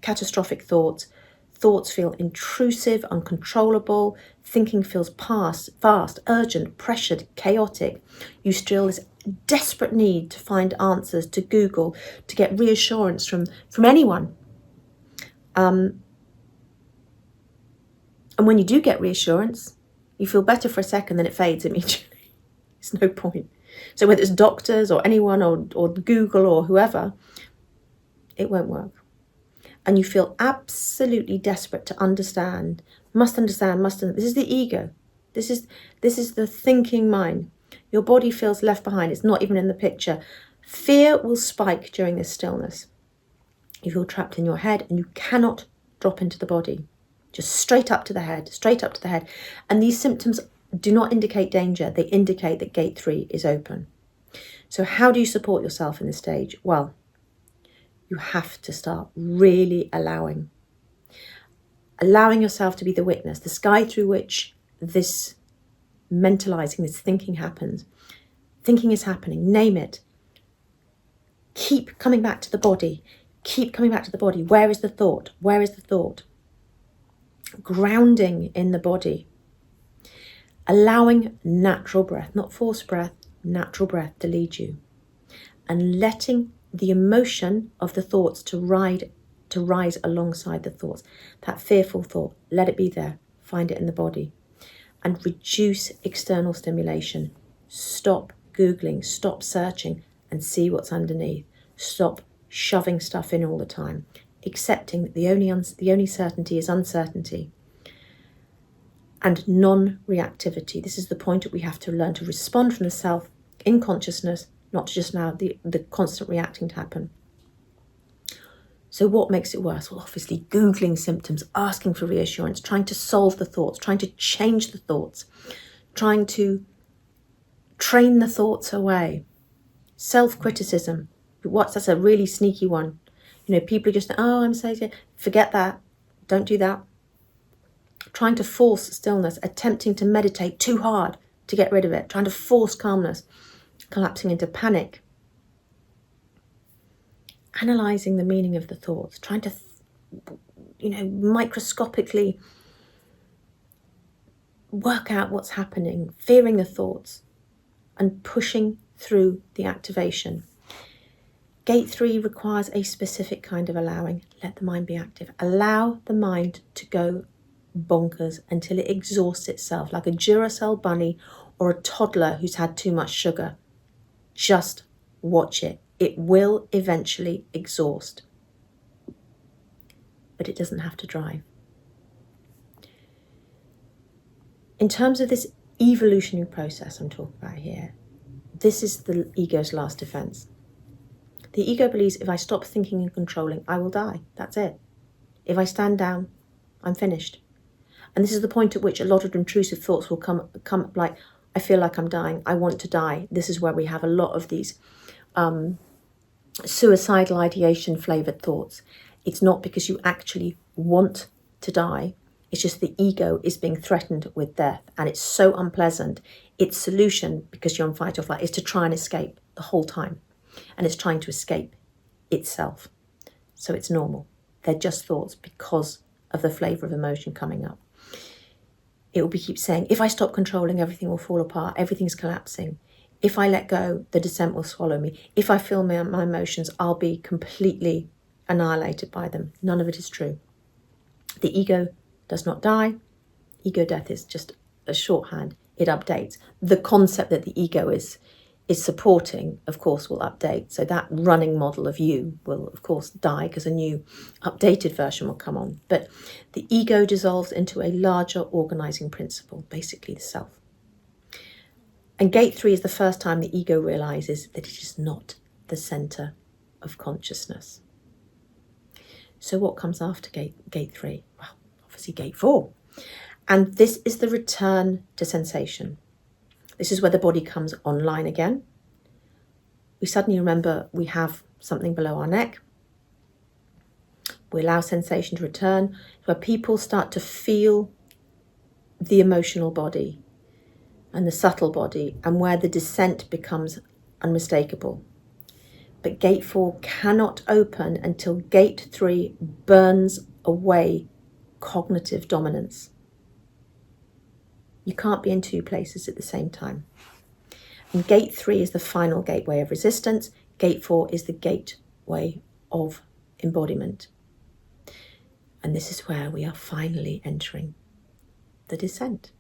catastrophic thoughts. Thoughts feel intrusive, uncontrollable. Thinking feels fast, urgent, pressured, chaotic. You feel this desperate need to find answers, to Google, to get reassurance from anyone. And when you do get reassurance, you feel better for a second, then it fades immediately. It's no point. So whether it's doctors or anyone or Google or whoever, it won't work. And you feel absolutely desperate to understand, must understand. This is the ego. This is the thinking mind. Your body feels left behind. It's not even in the picture. Fear will spike during this stillness. You feel trapped in your head and you cannot drop into the body. Just straight up to the head. And these symptoms do not indicate danger. They indicate that gate 3 is open. So how do you support yourself in this stage? Well, you have to start really allowing yourself to be the witness, the sky through which this mentalizing, this thinking happens. Thinking is happening. Name it. Keep coming back to the body. Where is the thought? Grounding in the body. Allowing natural breath, not forced breath, natural breath to lead you. And letting the emotion of the thoughts to rise alongside the thoughts. That fearful thought, let it be there. Find it in the body. And reduce external stimulation. Stop Googling, stop searching and see what's underneath. Stop shoving stuff in all the time. Accepting that the only certainty is uncertainty. And non-reactivity. This is the point that we have to learn to respond from the self in consciousness, not just now the constant reacting to happen. So what makes it worse? Well, obviously Googling symptoms, asking for reassurance, trying to solve the thoughts, trying to change the thoughts, trying to train the thoughts away. Self-criticism. That's a really sneaky one. People are just, oh, I'm so scared. Forget that. Don't do that. Trying to force stillness, attempting to meditate too hard to get rid of it, trying to force calmness, collapsing into panic. Analysing the meaning of the thoughts, trying to, microscopically work out what's happening, fearing the thoughts, and pushing through the activation. Gate 3 requires a specific kind of allowing. Let the mind be active. Allow the mind to go bonkers until it exhausts itself, like a Duracell bunny or a toddler who's had too much sugar. Just watch it. It will eventually exhaust. But it doesn't have to drive. In terms of this evolutionary process I'm talking about here, this is the ego's last defense. The ego believes if I stop thinking and controlling, I will die. That's it. If I stand down, I'm finished. And this is the point at which a lot of intrusive thoughts will come up like, I feel like I'm dying. I want to die. This is where we have a lot of these suicidal ideation flavoured thoughts. It's not because you actually want to die. It's just the ego is being threatened with death. And it's so unpleasant. Its solution, because you're on fight or flight, is to try and escape the whole time. And it's trying to escape itself. So it's normal. They're just thoughts because of the flavour of emotion coming up. It will keep saying, if I stop controlling, everything will fall apart. Everything's collapsing. If I let go, the descent will swallow me. If I feel my emotions, I'll be completely annihilated by them. None of it is true. The ego does not die. Ego death is just a shorthand. It updates. The concept that the ego is supporting, of course, will update. So that running model of you will, of course, die because a new updated version will come on. But the ego dissolves into a larger organizing principle, basically the self. And gate 3 is the first time the ego realizes that it is not the center of consciousness. So what comes after gate 3? Well, obviously gate 4. And this is the return to sensation. This is where the body comes online again. We suddenly remember we have something below our neck. We allow sensation to return, where people start to feel the emotional body and the subtle body, and where the descent becomes unmistakable. But gate 4 cannot open until gate 3 burns away cognitive dominance. You can't be in two places at the same time. And gate 3 is the final gateway of resistance. Gate 4 is the gateway of embodiment. And this is where we are finally entering the descent.